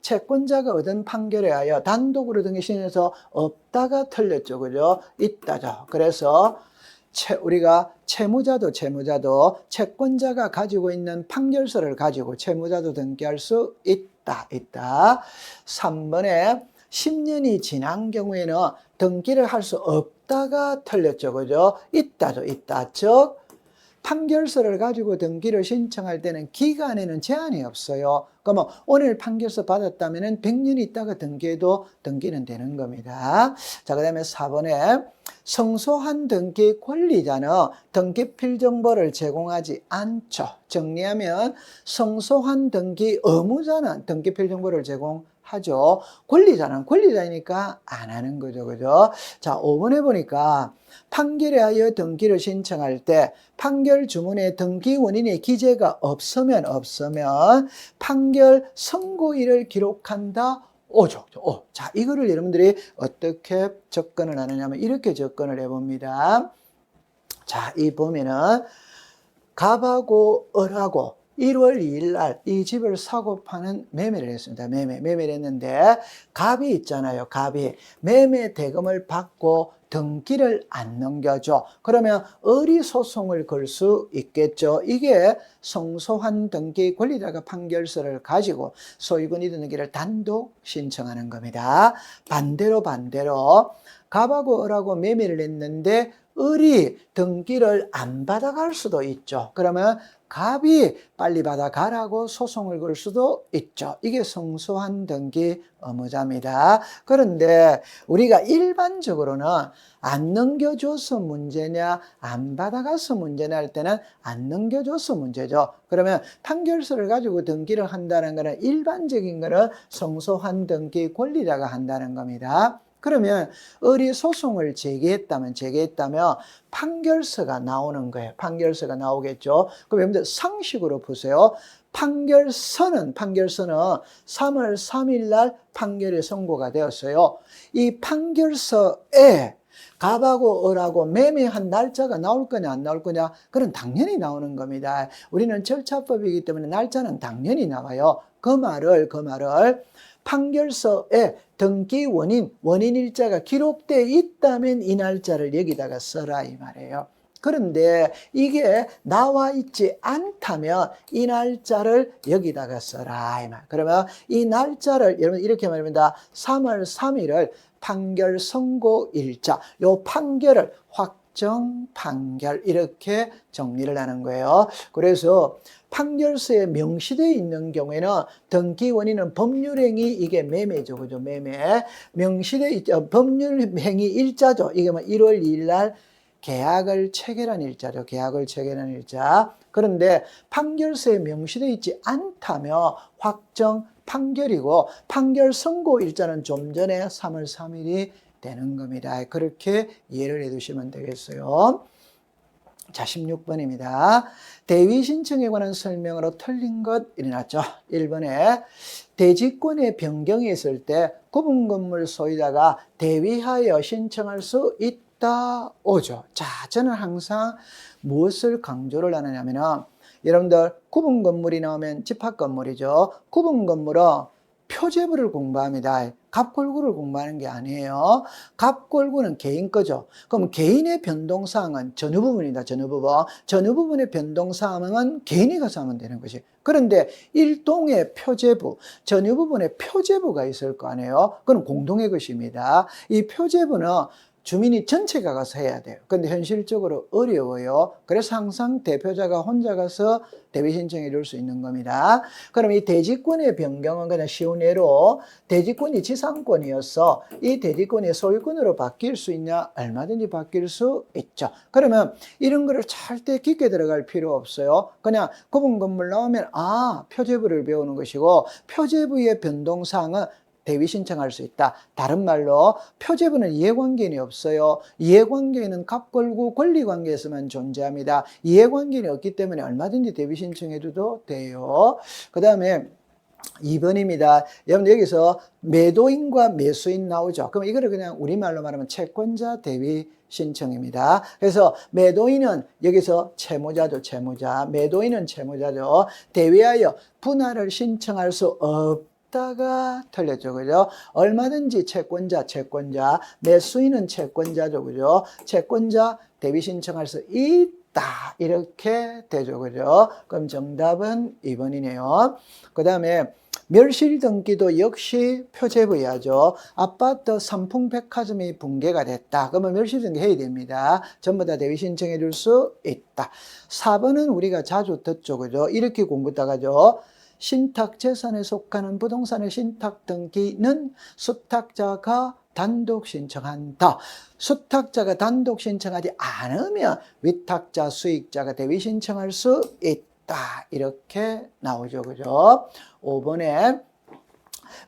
채권자가 얻은 판결에 하여 단독으로 등기신에서 없다가 틀렸죠. 그죠? 있다죠. 그래서 우리가 채무자도 채권자가 가지고 있는 판결서를 가지고 채무자도 등기할 수 있다. 3번에 10년이 지난 경우에는 등기를 할 수 없다가 틀렸죠. 그죠? 있다죠. 있다. 즉 판결서를 가지고 등기를 신청할 때는 기간에는 제한이 없어요. 그러면 오늘 판결서 받았다면 100년 있다가 등기해도 등기는 되는 겁니다. 자, 그 다음에 4번에 성소한 등기 권리자는 등기 필정보를 제공하지 않죠. 정리하면 성소한 등기 의무자는 등기 필정보를 제공하죠. 권리자니까 안 하는 거죠. 그죠? 자, 5번에 보니까 판결에 하여 등기를 신청할 때 판결 주문에 등기 원인의 기재가 없으면 판결 선고일을 기록한다. 오죠. 자, 이거를 여러분들이 어떻게 접근을 하느냐면 이렇게 접근을 해봅니다. 자, 이 보면은 갑하고 을하고 1월 2일 날 이 집을 사고 파는 매매를 했습니다. 매매를 했는데 갑이 있잖아요. 갑이 매매 대금을 받고 등기를 안 넘겨줘. 그러면 을이 소송을 걸 수 있겠죠. 이게 성소한 등기 권리자가 판결서를 가지고 소유권 이전 등기를 단독 신청하는 겁니다. 반대로 갑하고 을하고 매매를 했는데 을이 등기를 안 받아갈 수도 있죠. 그러면 갑이 빨리 받아가라고 소송을 걸 수도 있죠. 이게 성소한 등기 의무자입니다. 그런데 우리가 일반적으로는 안 넘겨줘서 문제냐 안 받아가서 문제냐 할 때는 안 넘겨줘서 문제죠. 그러면 판결서를 가지고 등기를 한다는 것은 일반적인 거는 성소한 등기 권리자가 한다는 겁니다. 그러면 을이 소송을 제기했다면 판결서가 나오는 거예요. 판결서가 나오겠죠. 그럼 여러분들 상식으로 보세요. 판결서는 3월 3일 날 판결이 선고가 되었어요. 이 판결서에 갑하고 을하고 매매한 날짜가 나올 거냐 안 나올 거냐, 그건 당연히 나오는 겁니다. 우리는 절차법이기 때문에 날짜는 당연히 나와요. 그 말을 판결서에 등기 원인 일자가 기록되어 있다면 이 날짜를 여기다가 써라 이 말이에요. 그런데 이게 나와 있지 않다면 이 날짜를 여기다가 써라 이 말. 그러면 이 날짜를 여러분 이렇게 말합니다. 3월 3일을 판결 선고일자. 요 판결을 확정 판결 이렇게 정리를 하는 거예요. 그래서 판결서에 명시되어 있는 경우에는 등기 원인은 법률행위 이게 매매죠. 그죠? 매매. 명시되어 있죠. 법률행위 일자죠. 이게 뭐 1월 2일 날 계약을 체결한 일자죠. 계약을 체결한 일자. 그런데 판결서에 명시되어 있지 않다면 확정 판결이고 판결 선고 일자는 좀 전에 3월 3일이 되는 겁니다. 그렇게 이해를 해 두시면 되겠어요. 자, 16번입니다. 대위 신청에 관한 설명으로 틀린 것 일어났죠. 1번에 대지권의 변경이 있을 때 구분 건물 소유자가 대위하여 신청할 수 있다 오죠. 자, 저는 항상 무엇을 강조를 하느냐면은 여러분들 구분 건물이 나오면 집합 건물이죠. 구분 건물은 표제부를 공부합니다. 갑골구를 공부하는 게 아니에요. 갑골구는 개인 거죠. 그럼 개인의 변동사항은 전후 부분이다. 전후 부분. 전후 부분의 변동사항은 개인이 가서 하면 되는 것이. 그런데 일동의 표제부, 전후 부분에 표제부가 있을 거 아니에요. 그건 공동의 것입니다. 이 표제부는 주민이 전체가 가서 해야 돼요. 근데 현실적으로 어려워요. 그래서 항상 대표자가 혼자 가서 대위 신청해 줄 수 있는 겁니다. 그럼 이 대지권의 변경은 그냥 쉬운 예로 대지권이 지상권이어서 이 대지권이 소유권으로 바뀔 수 있냐? 얼마든지 바뀔 수 있죠. 그러면 이런 거를 절대 깊게 들어갈 필요 없어요. 그냥 구분 건물 나오면 표제부를 배우는 것이고 표제부의 변동사항은 대위 신청할 수 있다. 다른 말로 표제부는 이해관계인이 없어요. 이해관계인은 갑골구 권리관계에서만 존재합니다. 이해관계인이 없기 때문에 얼마든지 대위 신청해도 돼요. 그 다음에 2번입니다. 여러분 여기서 매도인과 매수인 나오죠. 그럼 이거를 그냥 우리말로 말하면 채권자 대위 신청입니다. 그래서 매도인은 여기서 채무자죠. 채무자. 매도인은 채무자죠. 대위하여 분할을 신청할 수 없다가 틀렸죠. 그죠? 얼마든지 채권자, 매수인은 채권자죠. 그죠? 채권자 대위 신청할 수 있다. 이렇게 되죠. 그죠? 그럼 정답은 2번이네요. 그 다음에 멸실 등기도 역시 표제부야죠. 아파트 삼풍백화점이 붕괴가 됐다. 그러면 멸실 등기 해야 됩니다. 전부 다 대위 신청해 줄 수 있다. 4번은 우리가 자주 듣죠. 그죠? 이렇게 공부다가죠. 신탁재산에 속하는 부동산의 신탁등기는 수탁자가 단독 신청한다. 수탁자가 단독 신청하지 않으면 위탁자, 수익자가 대위 신청할 수 있다. 이렇게 나오죠. 그죠? 5번에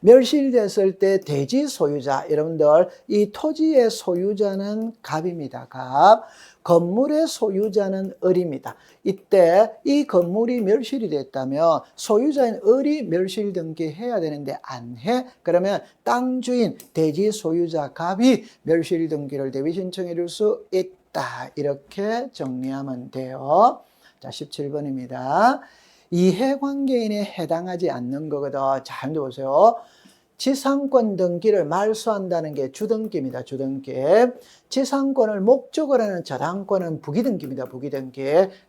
멸실됐을 때 대지 소유자, 여러분들 이 토지의 소유자는 갑입니다. 갑. 건물의 소유자는 을입니다. 이때 이 건물이 멸실이 됐다면 소유자인 을이 멸실 등기해야 되는데 안 해? 그러면 땅 주인 대지 소유자 갑이 멸실 등기를 대위 신청해 줄 수 있다. 이렇게 정리하면 돼요. 자, 17번입니다. 이해관계인에 해당하지 않는 거거든. 잘 보세요. 지상권 등기를 말소한다는 게 주등기입니다. 주등기. 지상권을 목적으로 하는 저당권은 부기등기입니다. 부기등기.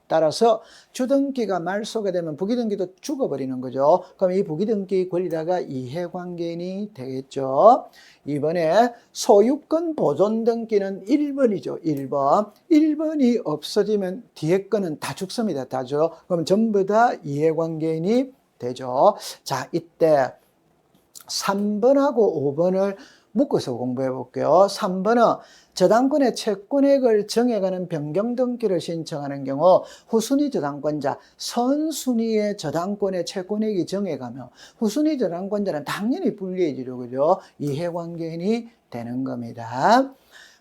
따라서 주등기가 말소가 되면 부기등기도 죽어버리는 거죠. 그럼 이 부기등기 권리자가 이해관계인이 되겠죠. 이번에 소유권 보존 등기는 1번이죠. 1번. 1번이 없어지면 뒤에 거는 다 죽습니다. 다 죽어. 그럼 전부 다 이해관계인이 되죠. 자, 이때 3번하고 5번을 묶어서 공부해 볼게요. 3번은 저당권의 채권액을 정해가는 변경 등기를 신청하는 경우 후순위 저당권자, 선순위의 저당권의 채권액이 정해가며 후순위 저당권자는 당연히 불리해지죠. 그죠? 이해관계인이 되는 겁니다.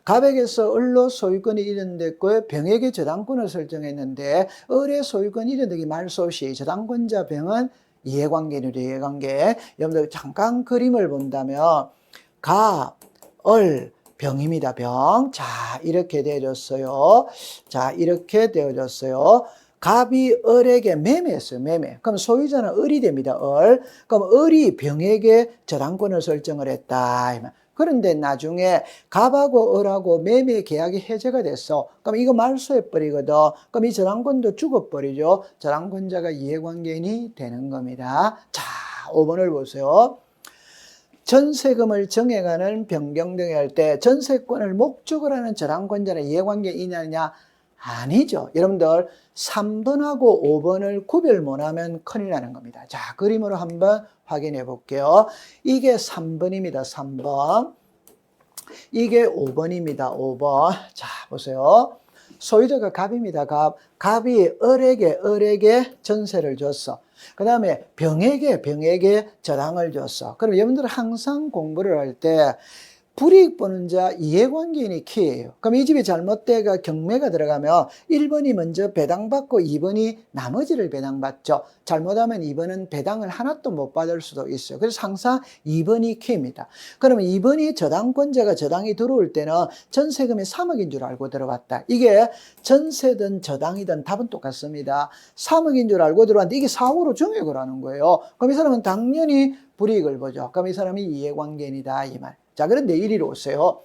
갑에게서 을로 소유권이 이전됐고 병에게 저당권을 설정했는데 을의 소유권이 이전되기 말소 시 저당권자 병은 이해관계죠. 이해관계. 여러분들 잠깐 그림을 본다면 갑, 을, 병입니다. 병. 자, 이렇게 되어졌어요. 자, 이렇게 되어졌어요. 갑이 을에게 매매했어요. 매매. 그럼 소유자는 을이 됩니다. 을. 그럼 을이 병에게 저당권을 설정을 했다. 그런데 나중에 갑하고 을하고 매매 계약이 해제가 됐어. 그럼 이거 말소해버리거든. 그럼 이 저당권도 죽어버리죠. 저당권자가 이해관계인이 되는 겁니다. 자, 5번을 보세요. 전세금을 정해가는 변경 등에 할 때 전세권을 목적으로 하는 저당권자는 이해관계인이냐? 아니죠. 여러분들 3번하고 5번을 구별 못하면 큰일 나는 겁니다. 자, 그림으로 한번 확인해 볼게요. 이게 3번입니다. 3번. 이게 5번입니다. 5번. 자, 보세요. 소유자가 갑입니다. 갑이 을에게 전세를 줬어. 그 다음에 병에게 저당을 줬어. 그럼 여러분들 항상 공부를 할 때 불이익 보는 자 이해관계인이 키예요. 그럼 이 집이 잘못돼가 경매가 들어가면 1번이 먼저 배당받고 2번이 나머지를 배당받죠. 잘못하면 2번은 배당을 하나도 못 받을 수도 있어요. 그래서 항상 2번이 키입니다. 그러면 2번이 저당권자가 저당이 들어올 때는 전세금이 3억인 줄 알고 들어왔다. 이게 전세든 저당이든 답은 똑같습니다. 3억인 줄 알고 들어왔는데 이게 4억으로 정액을 하는 거예요. 그럼 이 사람은 당연히 불이익을 보죠. 그럼 이 사람이 이해관계인이다 이 말. 자, 그런데 이리로 오세요.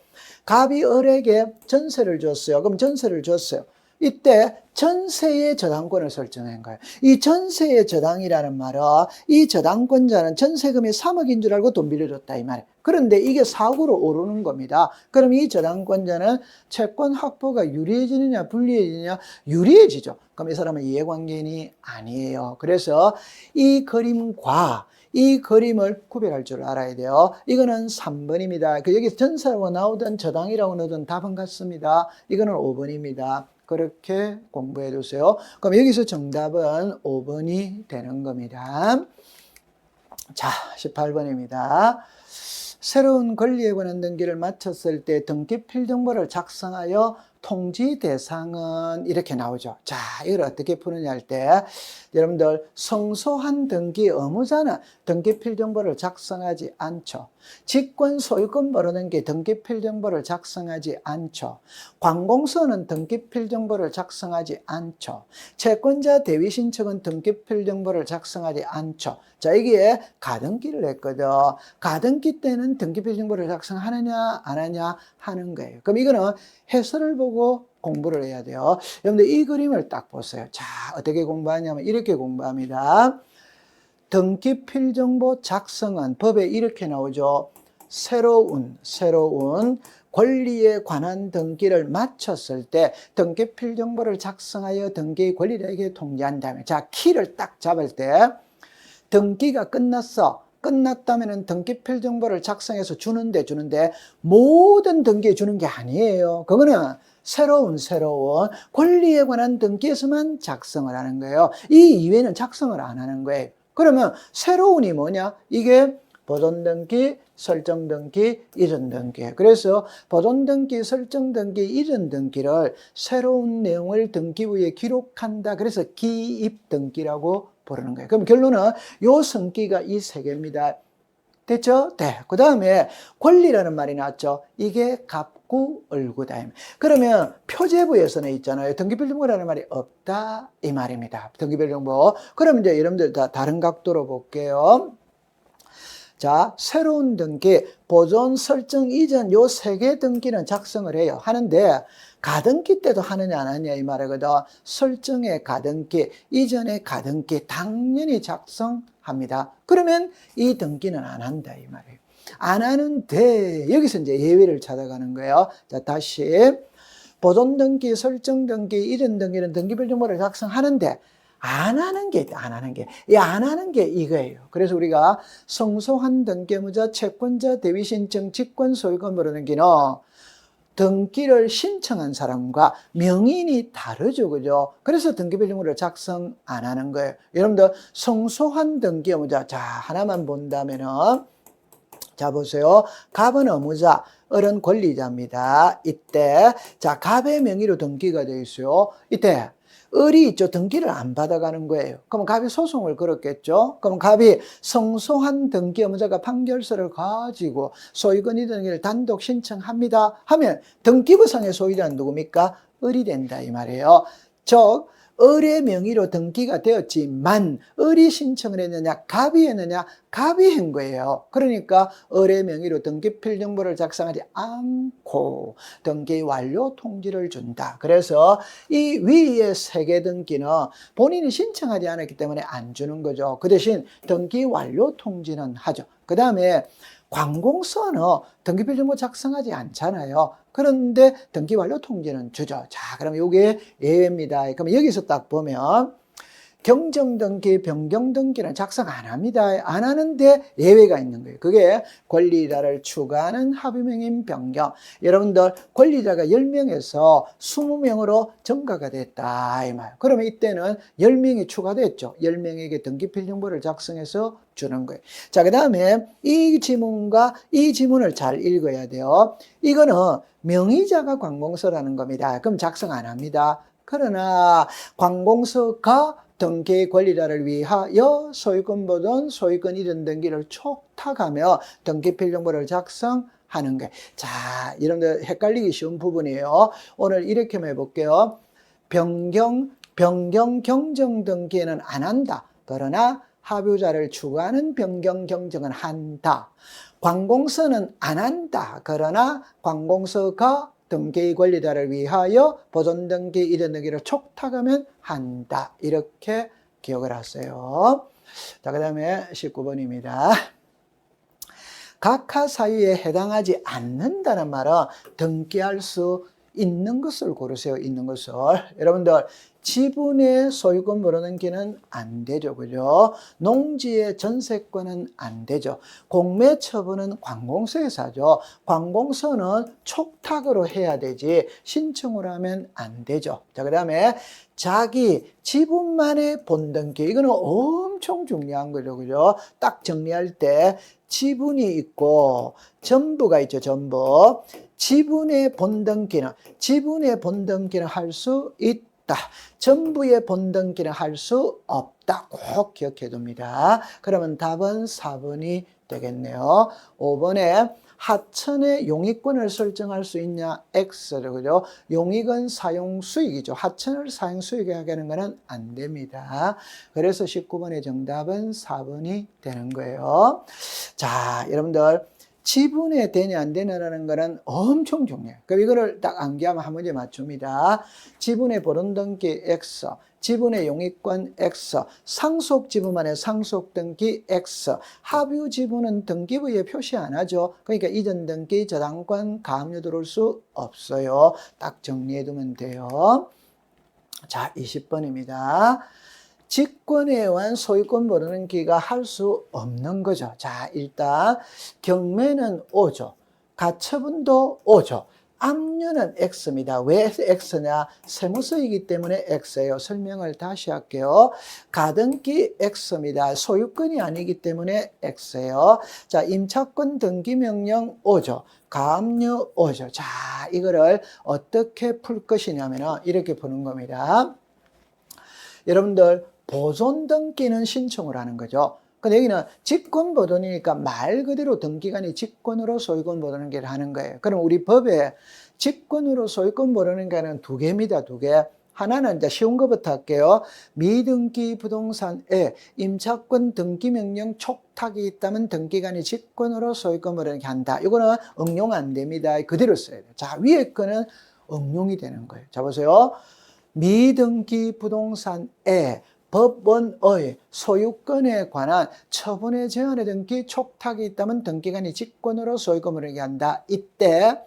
갑이 을에게 전세를 줬어요. 그럼 전세를 줬어요. 이때 전세의 저당권을 설정한 거예요. 이 전세의 저당이라는 말은 이 저당권자는 전세금이 3억인 줄 알고 돈 빌려줬다 이 말이에요. 그런데 이게 4억으로 오르는 겁니다. 그럼 이 저당권자는 채권 확보가 유리해지느냐 불리해지느냐? 유리해지죠. 그럼 이 사람은 이해관계인이 아니에요. 그래서 이 그림과 이 그림을 구별할 줄 알아야 돼요. 이거는 3번입니다. 여기 전세라고 나오던 저당이라고 넣어둔 답은 같습니다. 이거는 5번입니다. 그렇게 공부해 두세요. 그럼 여기서 정답은 5번이 되는 겁니다. 자, 18번입니다. 새로운 권리에 관한 등기를 마쳤을 때 등기 필정보를 작성하여 통지 대상은 이렇게 나오죠. 자, 이걸 어떻게 푸느냐 할 때 여러분들 성소한 등기 의무자는 등기 필정보를 작성하지 않죠. 직권 소유권 벌어등기 등기 필정보를 작성하지 않죠. 관공서는 등기 필정보를 작성하지 않죠. 채권자 대위 신청은 등기 필정보를 작성하지 않죠. 자, 여기에 가등기를 했거든. 가등기 때는 등기 필정보를 작성하느냐 안 하느냐 하는 거예요. 그럼 이거는 해설을 보고 공부를 해야 돼요. 여러분들 이 그림을 딱 보세요. 자, 어떻게 공부하냐면 이렇게 공부합니다. 등기 필정보 작성은 법에 이렇게 나오죠. 새로운 권리에 관한 등기를 마쳤을 때 등기 필정보를 작성하여 등기 권리자에게 통지한 다음에 자, 키를 딱 잡을 때 등기가 끝났다면 등기 필정보를 작성해서 주는데 모든 등기에 주는 게 아니에요. 그거는 새로운 권리에 관한 등기에서만 작성을 하는 거예요. 이 이외에는 작성을 안 하는 거예요. 그러면 새로운이 뭐냐? 이게 보존등기, 설정등기, 이전등기. 그래서 보존등기, 설정등기, 이전등기를 새로운 내용을 등기부에 기록한다. 그래서 기입등기라고 부르는 거예요. 그럼 결론은 요 성기가 이 세 개입니다. 됐죠? 네. 그 다음에 권리라는 말이 나왔죠. 이게 갑구을구다. 그러면 표제부에서는 있잖아요. 등기필정보라는 말이 없다 이 말입니다. 등기필정보. 그럼 이제 여러분들 다 다른 각도로 볼게요. 자, 새로운 등기, 보존, 설정, 이전 요 세 개 등기는 작성을 해요. 하는데 가등기 때도 하느냐 안 하느냐 이 말이거든. 설정의 가등기, 이전의 가등기 당연히 작성합니다. 그러면 이 등기는 안 한다 이 말이에요. 안 하는데 여기서 이제 예외를 찾아가는 거예요. 자, 다시 보존 등기, 설정 등기, 이전 등기는 등기별 정보를 작성하는데 안 하는 게 있다. 안 하는 게 이거예요. 그래서 우리가 성소한 등기무자, 채권자, 대위 신청, 직권 소유권 벌어등기는 등기를 신청한 사람과 명인이 다르죠. 그죠? 그래서 등기별 정보를 작성 안 하는 거예요. 여러분들 성소한 등기무자 자, 하나만 본다면은 자, 보세요. 갑은 의무자, 을은 권리자입니다. 이때 자, 갑의 명의로 등기가 되어 있어요. 이때 을이 있죠. 등기를 안 받아가는 거예요. 그럼 갑이 소송을 걸었겠죠. 그럼 갑이 성소한 등기 의무자가 판결서를 가지고 소유권 이전 등기를 단독 신청합니다 하면 등기부상의 소유자는 누굽니까? 을이 된다 이 말이에요. 즉 을의 명의로 등기가 되었지만 을이 신청을 했느냐 갑이 했느냐? 갑이 한 거예요. 그러니까 을의 명의로 등기필 정보를 작성하지 않고 등기 완료 통지를 준다. 그래서 이 위의 세 개 등기는 본인이 신청하지 않았기 때문에 안 주는 거죠. 그 대신 등기 완료 통지는 하죠. 그 다음에 관공서는 등기필 정보 작성하지 않잖아요. 그런데 등기 완료 통지는 주죠. 자, 그럼 이게 예외입니다. 그럼 여기서 딱 보면 경정등기, 변경등기는 작성 안 합니다. 안 하는데 예외가 있는 거예요. 그게 권리자를 추가하는 합의명인 변경. 여러분들 권리자가 10명에서 20명으로 증가가 됐다 이 말. 그러면 이때는 10명이 추가됐죠. 10명에게 등기필 정보를 작성해서 주는 거예요. 자, 그 다음에 이 지문과 이 지문을 잘 읽어야 돼요. 이거는 명의자가 관공서라는 겁니다. 그럼 작성 안 합니다. 그러나 관공서가 등기 권리자를 위하여 소유권 보존, 소유권 이전 등기를 촉탁하며 등기필 정보를 작성하는 게. 자, 여러분들 헷갈리기 쉬운 부분이에요. 오늘 이렇게 해볼게요. 변경 경정 등기는 안 한다. 그러나 합유자를 추구하는 변경 경정은 한다. 관공서는 안 한다. 그러나 관공서가 등기 권리자를 위하여 보존 등기 이전 등기를 촉탁하면 한다. 이렇게 기억을 하세요. 자, 그 다음에 19번입니다. 각하 사유에 해당하지 않는다는 말은 등기할 수 있는 것을 고르세요. 있는 것을. 여러분들 지분의 소유권 모르는기는 안 되죠. 그죠? 농지의 전세권은 안 되죠. 공매 처분은 관공서에서 하죠. 관공서는 촉탁으로 해야 되지 신청으로 하면 안 되죠. 자, 그 다음에 자기 지분만의 본등기. 이거는 엄청 중요한 거죠. 그죠? 딱 정리할 때 지분이 있고 전부가 있죠. 전부. 지분의 본등기는 할 수 있다. 전부의 본등기는 할 수 없다. 꼭 기억해 둡니다. 그러면 답은 4번이 되겠네요. 5번에 하천의 용익권을 설정할 수 있냐? X죠. 그죠? 용익은 사용 수익이죠. 하천을 사용 수익에 하게 하는 것은 안 됩니다. 그래서 19번의 정답은 4번이 되는 거예요. 자, 여러분들 지분에 되냐 안 되냐라는 거는 엄청 중요해요. 그럼 이거를 딱 암기하면 한 문제 맞춥니다. 지분의 보존등기 X, 지분의 용익권 X, 상속 지분만의 상속 등기 X, 합유 지분은 등기부에 표시 안 하죠. 그러니까 이전 등기 저당권 가압류 들어올 수 없어요. 딱 정리해 두면 돼요. 자, 20번입니다. 직권에 의한 소유권 모르는 기가 할 수 없는 거죠. 자, 일단 경매는 O죠. 가처분도 O죠. 압류는 X입니다. 왜 X냐? 세무서이기 때문에 X예요. 설명을 다시 할게요. 가등기 X입니다. 소유권이 아니기 때문에 X예요. 자, 임차권 등기명령 O죠. 가압류 O죠. 자, 이거를 어떻게 풀 것이냐면 이렇게 푸는 겁니다. 여러분들 보존 등기는 신청을 하는 거죠. 근데 여기는 직권 보존이니까 말 그대로 등기관이 직권으로 소유권 보존을 하는 거예요. 그럼 우리 법에 직권으로 소유권 보존을 두 개입니다. 두 개. 하나는 이제 쉬운 것부터 할게요. 미등기 부동산에 임차권 등기 명령 촉탁이 있다면 등기관이 직권으로 소유권 보존을 한다. 이거는 응용 안 됩니다. 그대로 써야 돼요. 자, 위에 거는 응용이 되는 거예요. 자, 보세요. 미등기 부동산에 법원의 소유권에 관한 처분의 제한의 등기 촉탁이 있다면 등기관이 직권으로 소유권을 얘기 한다. 이때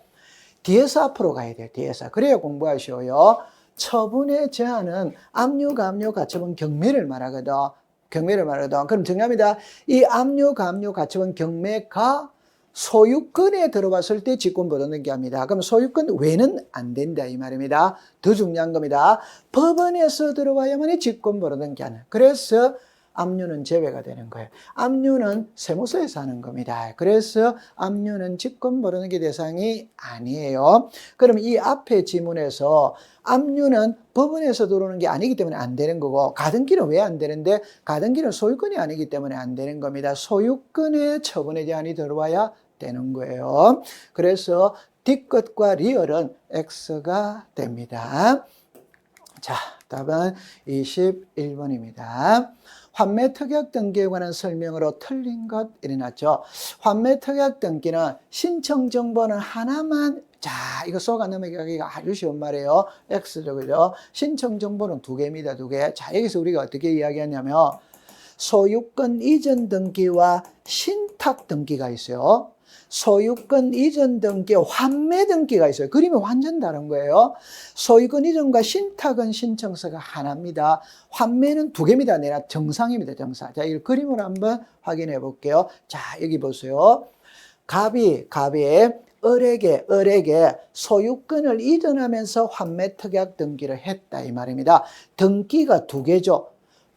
뒤에서 앞으로 가야 돼요. 뒤에서. 그래야 공부하셔요. 처분의 제한은 압류, 가압류, 가처분, 경매를 말하거든. 경매를 말하거든. 그럼 정리합니다. 이 압류, 가압류, 가처분, 경매가 소유권에 들어봤을 때 직권 보존등기 합니다. 그럼 소유권 외는 안 된다 이 말입니다. 더 중요한 겁니다. 법원에서 들어와야만이 직권 보존등기 하는. 그래서 압류는 제외가 되는 거예요. 압류는 세무서에서 하는 겁니다. 그래서 압류는 직권 보존등기 대상이 아니에요. 그럼 이 앞에 지문에서 압류는 법원에서 들어오는 게 아니기 때문에 안 되는 거고 가등기는 왜 안 되는데 가등기는 소유권이 아니기 때문에 안 되는 겁니다. 소유권의 처분의 제한이 들어와야 되는 거예요. 그래서 D것과 리얼은 X가 됩니다. 자, 답은 21번입니다. 환매 특약 등기에 관한 설명으로 틀린 것 일어났죠. 환매 특약 등기는 신청 정보는 하나만, 자, 이거 쏘가 넘어가기가 아주 쉬운 말이에요. X죠, 그죠? 신청 정보는 두 개입니다, 두 개. 자, 여기서 우리가 어떻게 이야기하냐면, 소유권 이전 등기와 신탁 등기가 있어요. 소유권 이전 등기, 환매 등기가 있어요. 그림이 완전 다른 거예요. 소유권 이전과 신탁은 신청서가 하나입니다. 환매는 두 개입니다. 내가 정상입니다. 정상. 자, 이 그림을 한번 확인해 볼게요. 자, 여기 보세요. 갑이 을에게 소유권을 이전하면서 환매 특약 등기를 했다 이 말입니다. 등기가 두 개죠.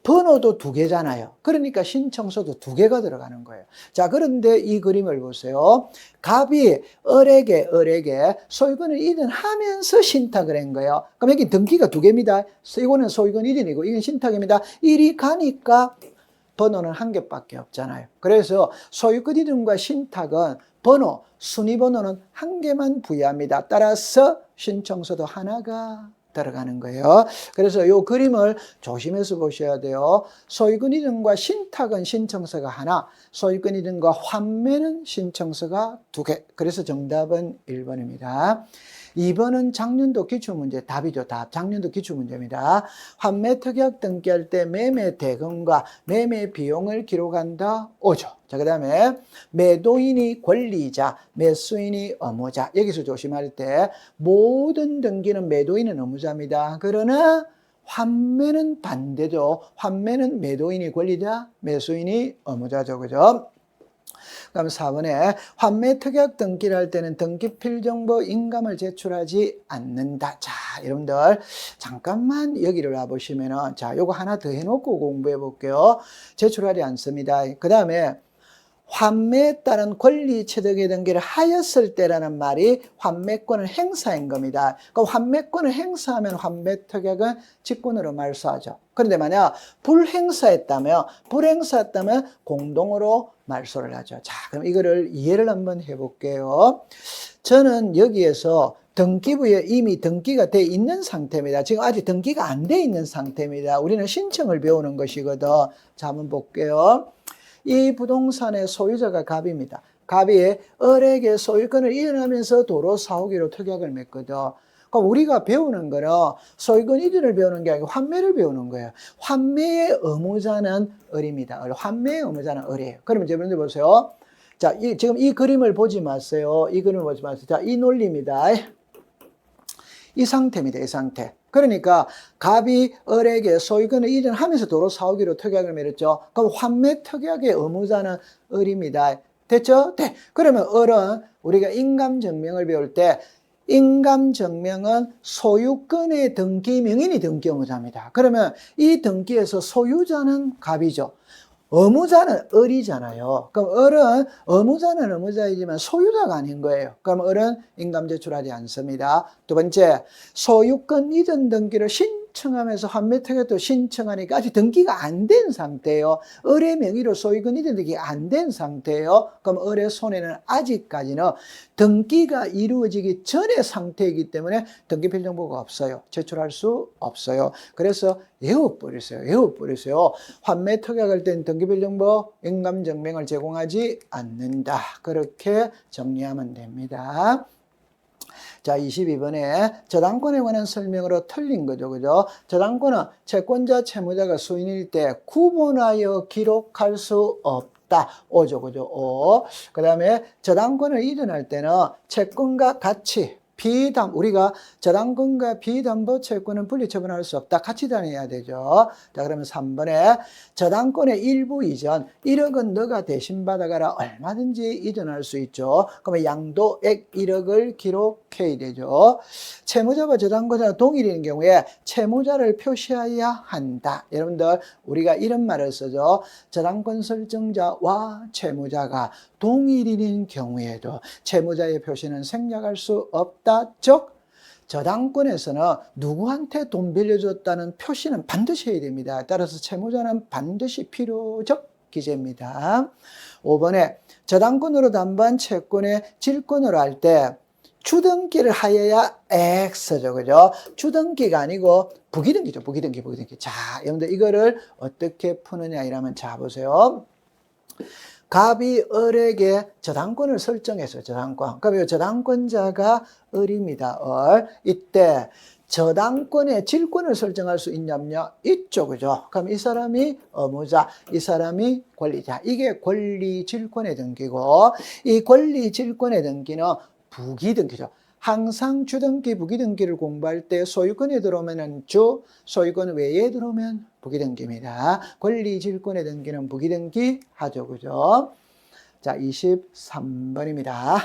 번호도 두 개잖아요. 그러니까 신청서도 두 개가 들어가는 거예요. 자, 그런데 이 그림을 보세요. 갑이 을에게 소유권을 이전하면서 신탁을 한 거예요. 그럼 여기 등기가 두 개입니다. 이거는 소유권 이전이고 이건 신탁입니다. 이리 가니까 번호는 한 개밖에 없잖아요. 그래서 소유권 이전과 신탁은 번호, 순위 번호는 한 개만 부여합니다. 따라서 신청서도 하나가 들어가는 거예요. 그래서 이 그림을 조심해서 보셔야 돼요. 소유권 이전과 신탁은 신청서가 하나, 소유권 이전과 환매는 신청서가 두 개. 그래서 정답은 1번입니다. 2번은 작년도 기출문제 답이죠. 답. 작년도 기출문제입니다. 환매 특약 등기할 때 매매 대금과 매매 비용을 기록한다. 오죠. 자, 그 다음에 매도인이 권리자, 매수인이 의무자. 여기서 조심할 때 모든 등기는 매도인은 의무자입니다. 그러나 환매는 반대죠. 환매는 매도인이 권리자, 매수인이 의무자죠. 그죠? 그다음 4번에 환매 특약 등기를 할 때는 등기 필정보 인감을 제출하지 않는다. 자, 여러분들 잠깐만 여기를 와 보시면은 자, 요거 하나 더 해놓고 공부해 볼게요. 제출하지 않습니다. 그 다음에 환매에 따른 권리 취득의 등기를 하였을 때라는 말이 환매권을 행사한 겁니다. 그 환매권을 행사하면 환매 특약은 직권으로 말소하죠. 그런데 만약 불행사했다면 공동으로 말소를 하죠. 자, 그럼 이거를 이해를 한번 해볼게요. 저는 여기에서 등기부에 이미 등기가 돼 있는 상태입니다. 지금 아직 등기가 안 돼 있는 상태입니다. 우리는 신청을 배우는 것이거든. 자, 한번 볼게요. 이 부동산의 소유자가 갑입니다. 갑이 을에게 소유권을 이전하면서 도로 사후기로 특약을 맺거든. 그럼 우리가 배우는 거는 소유권 이전을 배우는 게 아니고 환매를 배우는 거예요. 환매의 의무자는 을입니다. 환매의 의무자는 을이에요. 그러면 여러분들 보세요. 자, 지금 이 그림을 보지 마세요. 이 그림을 보지 마세요. 자, 이 논리입니다. 이 상태입니다. 이 상태. 그러니까 갑이 을에게 소유권을 이전하면서 도로 사후기로 특약을 맺었죠. 그럼 환매 특약의 의무자는 을입니다. 됐죠? 네. 그러면 을은 우리가 인감증명을 배울 때 인감증명은 소유권의 등기 명인이 등기 의무자입니다. 그러면 이 등기에서 소유자는 갑이죠. 의무자는 을이잖아요. 그럼 을은 의무자는 의무자이지만 소유자가 아닌 거예요. 그럼 을은 인감 제출하지 않습니다. 두 번째, 소유권 이전 등기를 신청하면서 환매 특약도 신청하니까 아직 등기가 안 된 상태예요. 을의 명의로 소유권 이전 등기가 안 된 상태예요. 그럼 을의 손에는 아직까지는 등기가 이루어지기 전의 상태이기 때문에 등기 필정보가 없어요. 제출할 수 없어요. 그래서 외워버리세요. 환매 특약할 땐 등기필정보 인감증명을 제공하지 않는다. 그렇게 정리하면 됩니다. 자, 22번에 저당권에 관한 설명으로 틀린 거죠. 그죠? 저당권은 채권자, 채무자가 수인일 때 구분하여 기록할 수 없다. 오죠. 그죠? 오. 그 다음에 저당권을 이전할 때는 채권과 같이 우리가 저당권과 비담보 채권은 분리처분할 수 없다. 같이 다녀야 되죠. 자, 그러면 3번에 저당권의 일부 이전, 1억은 너가 대신 받아가라. 얼마든지 이전할 수 있죠. 그러면 양도액 1억을 기록해야 되죠. 채무자와 저당권자가 동일인 경우에 채무자를 표시해야 한다. 여러분들, 우리가 이런 말을 쓰죠. 저당권 설정자와 채무자가 동일인인 경우에도 채무자의 표시는 생략할 수 없다. 즉 저당권에서는 누구한테 돈 빌려줬다는 표시는 반드시 해야 됩니다. 따라서 채무자는 반드시 필요적 기재입니다. 5번에 저당권으로 담보한 채권의 질권을 할 때 주등기를 하여야 X죠. 그죠? 주등기가 아니고 부기등기죠. 부기등기. 자, 여러분들 이거를 어떻게 푸느냐 이러면 자, 보세요. 갑이 을에게 저당권을 설정했어요. 저당권. 그럼 이 저당권자가 을입니다. 을. 이때 저당권의 질권을 설정할 수 있냐면요. 있죠. 그죠? 그럼 이 사람이 의무자, 이 사람이 권리자. 이게 권리질권의 등기고, 이 권리질권의 등기는 부기등기죠. 항상 주등기, 부기등기를 공부할 때 소유권에 들어오면 주, 소유권 외에 들어오면 부기등기입니다. 권리질권의 등기는 부기등기 하죠. 그죠? 자, 23번입니다.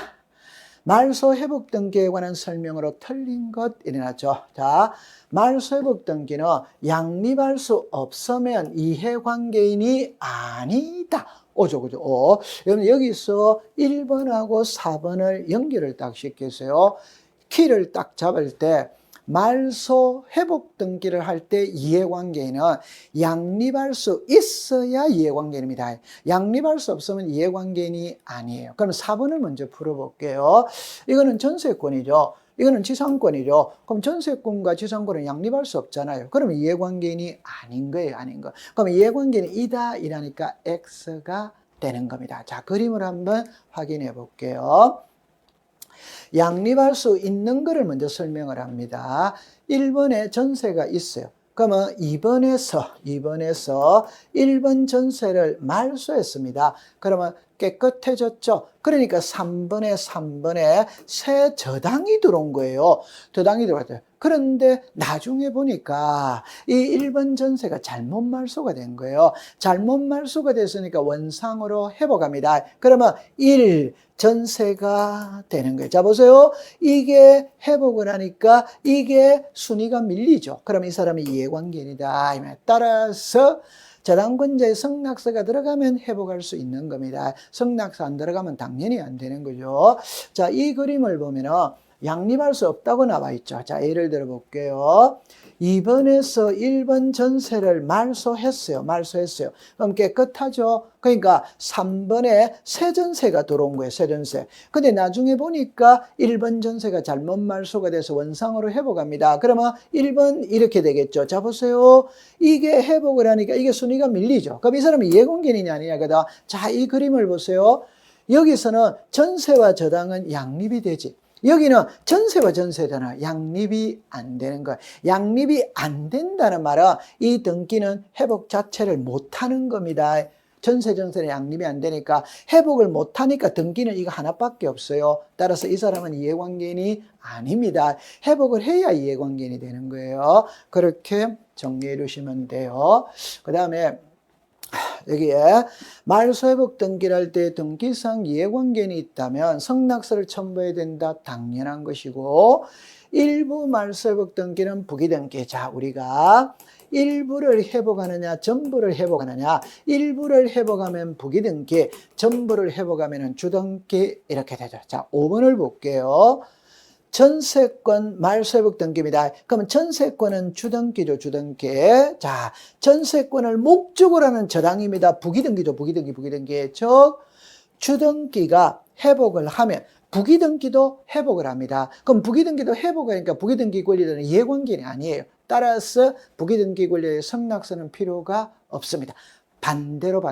말소 회복 등기에 관한 설명으로 틀린 것 일어났죠. 자, 말소 회복 등기는 양립할 수 없으면 이해관계인이 아니다. 오죠, 그죠? 여러분, 여기서 1번하고 4번을 연결을 딱 시켰어요. 키를 딱 잡을 때, 말소 회복 등기를 할 때 이해관계인은 양립할 수 있어야 이해관계인입니다. 양립할 수 없으면 이해관계인이 아니에요. 그럼 4번을 먼저 풀어볼게요. 이거는 전세권이죠. 이거는 지상권이죠. 그럼 전세권과 지상권은 양립할 수 없잖아요. 그러면 이해관계인이 아닌 거예요, 아닌 거. 그럼 이해관계인이 이다 이라니까 X가 되는 겁니다. 자, 그림을 한번 확인해 볼게요. 양립할 수 있는 것을 먼저 설명을 합니다. 1번에 전세가 있어요. 그러면 2번에서 1번 전세를 말소했습니다. 그러면 깨끗해졌죠. 그러니까 3번에 새 저당이 들어온 거예요. 저당이 들어왔어요. 그런데 나중에 보니까 이 1번 전세가 잘못 말소가 된 거예요. 잘못 말소가 됐으니까 원상으로 회복합니다. 그러면 1 전세가 되는 거예요. 자, 보세요. 이게 회복을 하니까 이게 순위가 밀리죠. 그럼 이 사람이 이해관계인이다. 따라서 저당권자의 성낙서가 들어가면 회복할 수 있는 겁니다. 성낙서 안 들어가면 당연히 안 되는 거죠. 자, 이 그림을 보면은 양립할 수 없다고 나와 있죠. 자, 예를 들어 볼게요. 2번에서 1번 전세를 말소했어요. 그럼 깨끗하죠. 그러니까 3번에 새 전세가 들어온 거예요. 새 전세. 근데 나중에 보니까 1번 전세가 잘못 말소가 돼서 원상으로 회복합니다. 그러면 1번 이렇게 되겠죠. 자, 보세요. 이게 회복을 하니까 이게 순위가 밀리죠. 그럼 이 사람이 이해관계인이냐 아니냐거든. 자, 이 그림을 보세요. 여기서는 전세와 저당은 양립이 되지. 여기는 전세와 전세잖아. 양립이 안 되는 거야. 양립이 안 된다는 말은 이 등기는 회복 자체를 못하는 겁니다. 전세는 양립이 안 되니까 회복을 못하니까 등기는 이거 하나밖에 없어요. 따라서 이 사람은 이해관계인이 아닙니다. 회복을 해야 이해관계인이 되는 거예요. 그렇게 정리해 주시면 돼요. 그 다음에 여기에 말소회복 등기를 할 때 등기상 이해관계인이 있다면 성낙서를 첨부해야 된다. 당연한 것이고, 일부 말소회복 등기는 부기등기. 자, 우리가 일부를 회복하느냐 전부를 회복하느냐. 일부를 회복하면 부기등기, 전부를 회복하면 주등기 이렇게 되죠. 자, 5번을 볼게요. 전세권 말소회복 등기입니다. 그러면 전세권은 주등기죠, 주등기. 자, 전세권을 목적으로 하는 저당입니다. 부기등기죠, 부기등기. 즉, 주등기가 회복을 하면 부기등기도 회복을 합니다. 그럼 부기등기도 회복하니까 부기등기 권리자는 이해관계인이 아니에요. 따라서 부기등기 권리의 성낙서는 필요가 없습니다. 반대로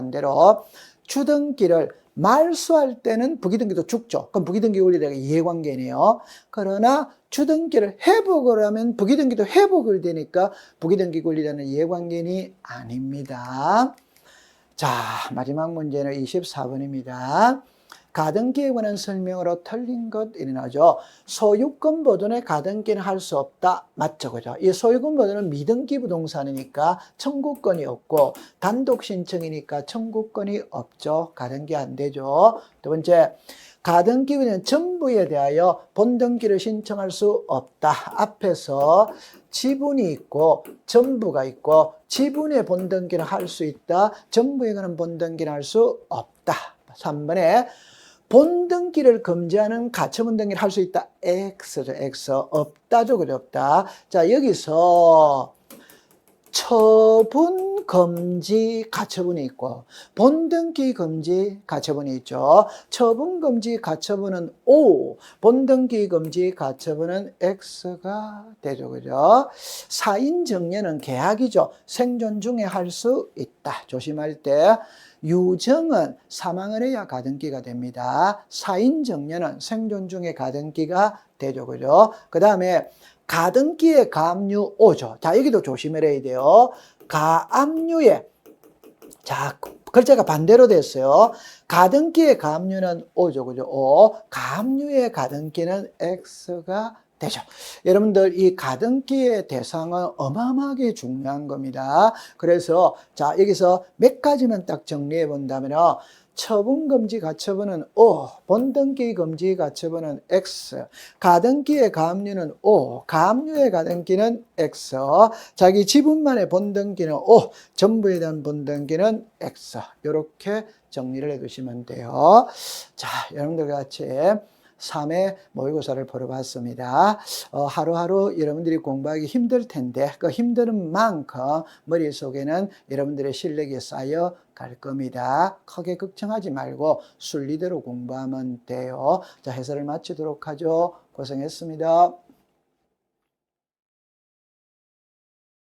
주등기를 말소할 때는 부기등기도 죽죠. 그럼 부기등기 권리자가 이해관계네요. 그러나 주등기를 회복을 하면 부기등기도 회복을 되니까 부기등기 권리자는 이해관계인이 아닙니다. 자, 마지막 문제는 24번입니다. 가등기에 관한 설명으로 틀린 것 일어나죠. 소유권 보존에 가등기는 할 수 없다. 맞죠? 그죠? 이 소유권 보존은 미등기 부동산이니까 청구권이 없고 단독 신청이니까 청구권이 없죠. 가등기 안 되죠. 두 번째, 가등기는 전부에 대하여 본등기를 신청할 수 없다. 앞에서 지분이 있고 전부가 있고 지분의 본등기는 할 수 있다. 전부에 관한 본등기는 할 수 없다. 3번에 본등기를 금지하는 가처분등기를 할 수 있다. X죠, X. 없다죠, 그죠? 없다. 자, 여기서 처분 금지 가처분이 있고 본등기 금지 가처분이 있죠. 처분 금지 가처분은 O, 본등기 금지 가처분은 X가 되죠. 그죠? 사인 정려는 계약이죠. 생존 중에 할 수 있다. 조심할 때. 유정은 사망을 해야 가등기가 됩니다. 사인 정려는 생존 중에 가등기가 되죠. 그죠? 그 다음에 가등기의 가압류 O죠. 자, 여기도 조심을 해야 돼요. 가압류의, 자, 글자가 반대로 됐어요. 가등기의 가압류는 O죠. 그죠? O. 가압류의 가등기는 X가 되죠. 여러분들 이 가등기의 대상은 어마어마하게 중요한 겁니다. 그래서 자, 여기서 몇 가지만 딱 정리해 본다면 처분금지 가처분은 O, 본등기 금지 가처분은 X, 가등기의 가압류는 O, 가압류의 가등기는 X, 자기 지분만의 본등기는 O, 전부에 대한 본등기는 X. 이렇게 정리를 해 두시면 돼요. 자, 여러분들 같이 3회 모의고사를 풀어봤습니다. 하루하루 여러분들이 공부하기 힘들 텐데 그 힘든 만큼 머릿속에는 여러분들의 실력이 쌓여 갈 겁니다. 크게 걱정하지 말고 순리대로 공부하면 돼요. 자, 해설을 마치도록 하죠. 고생했습니다.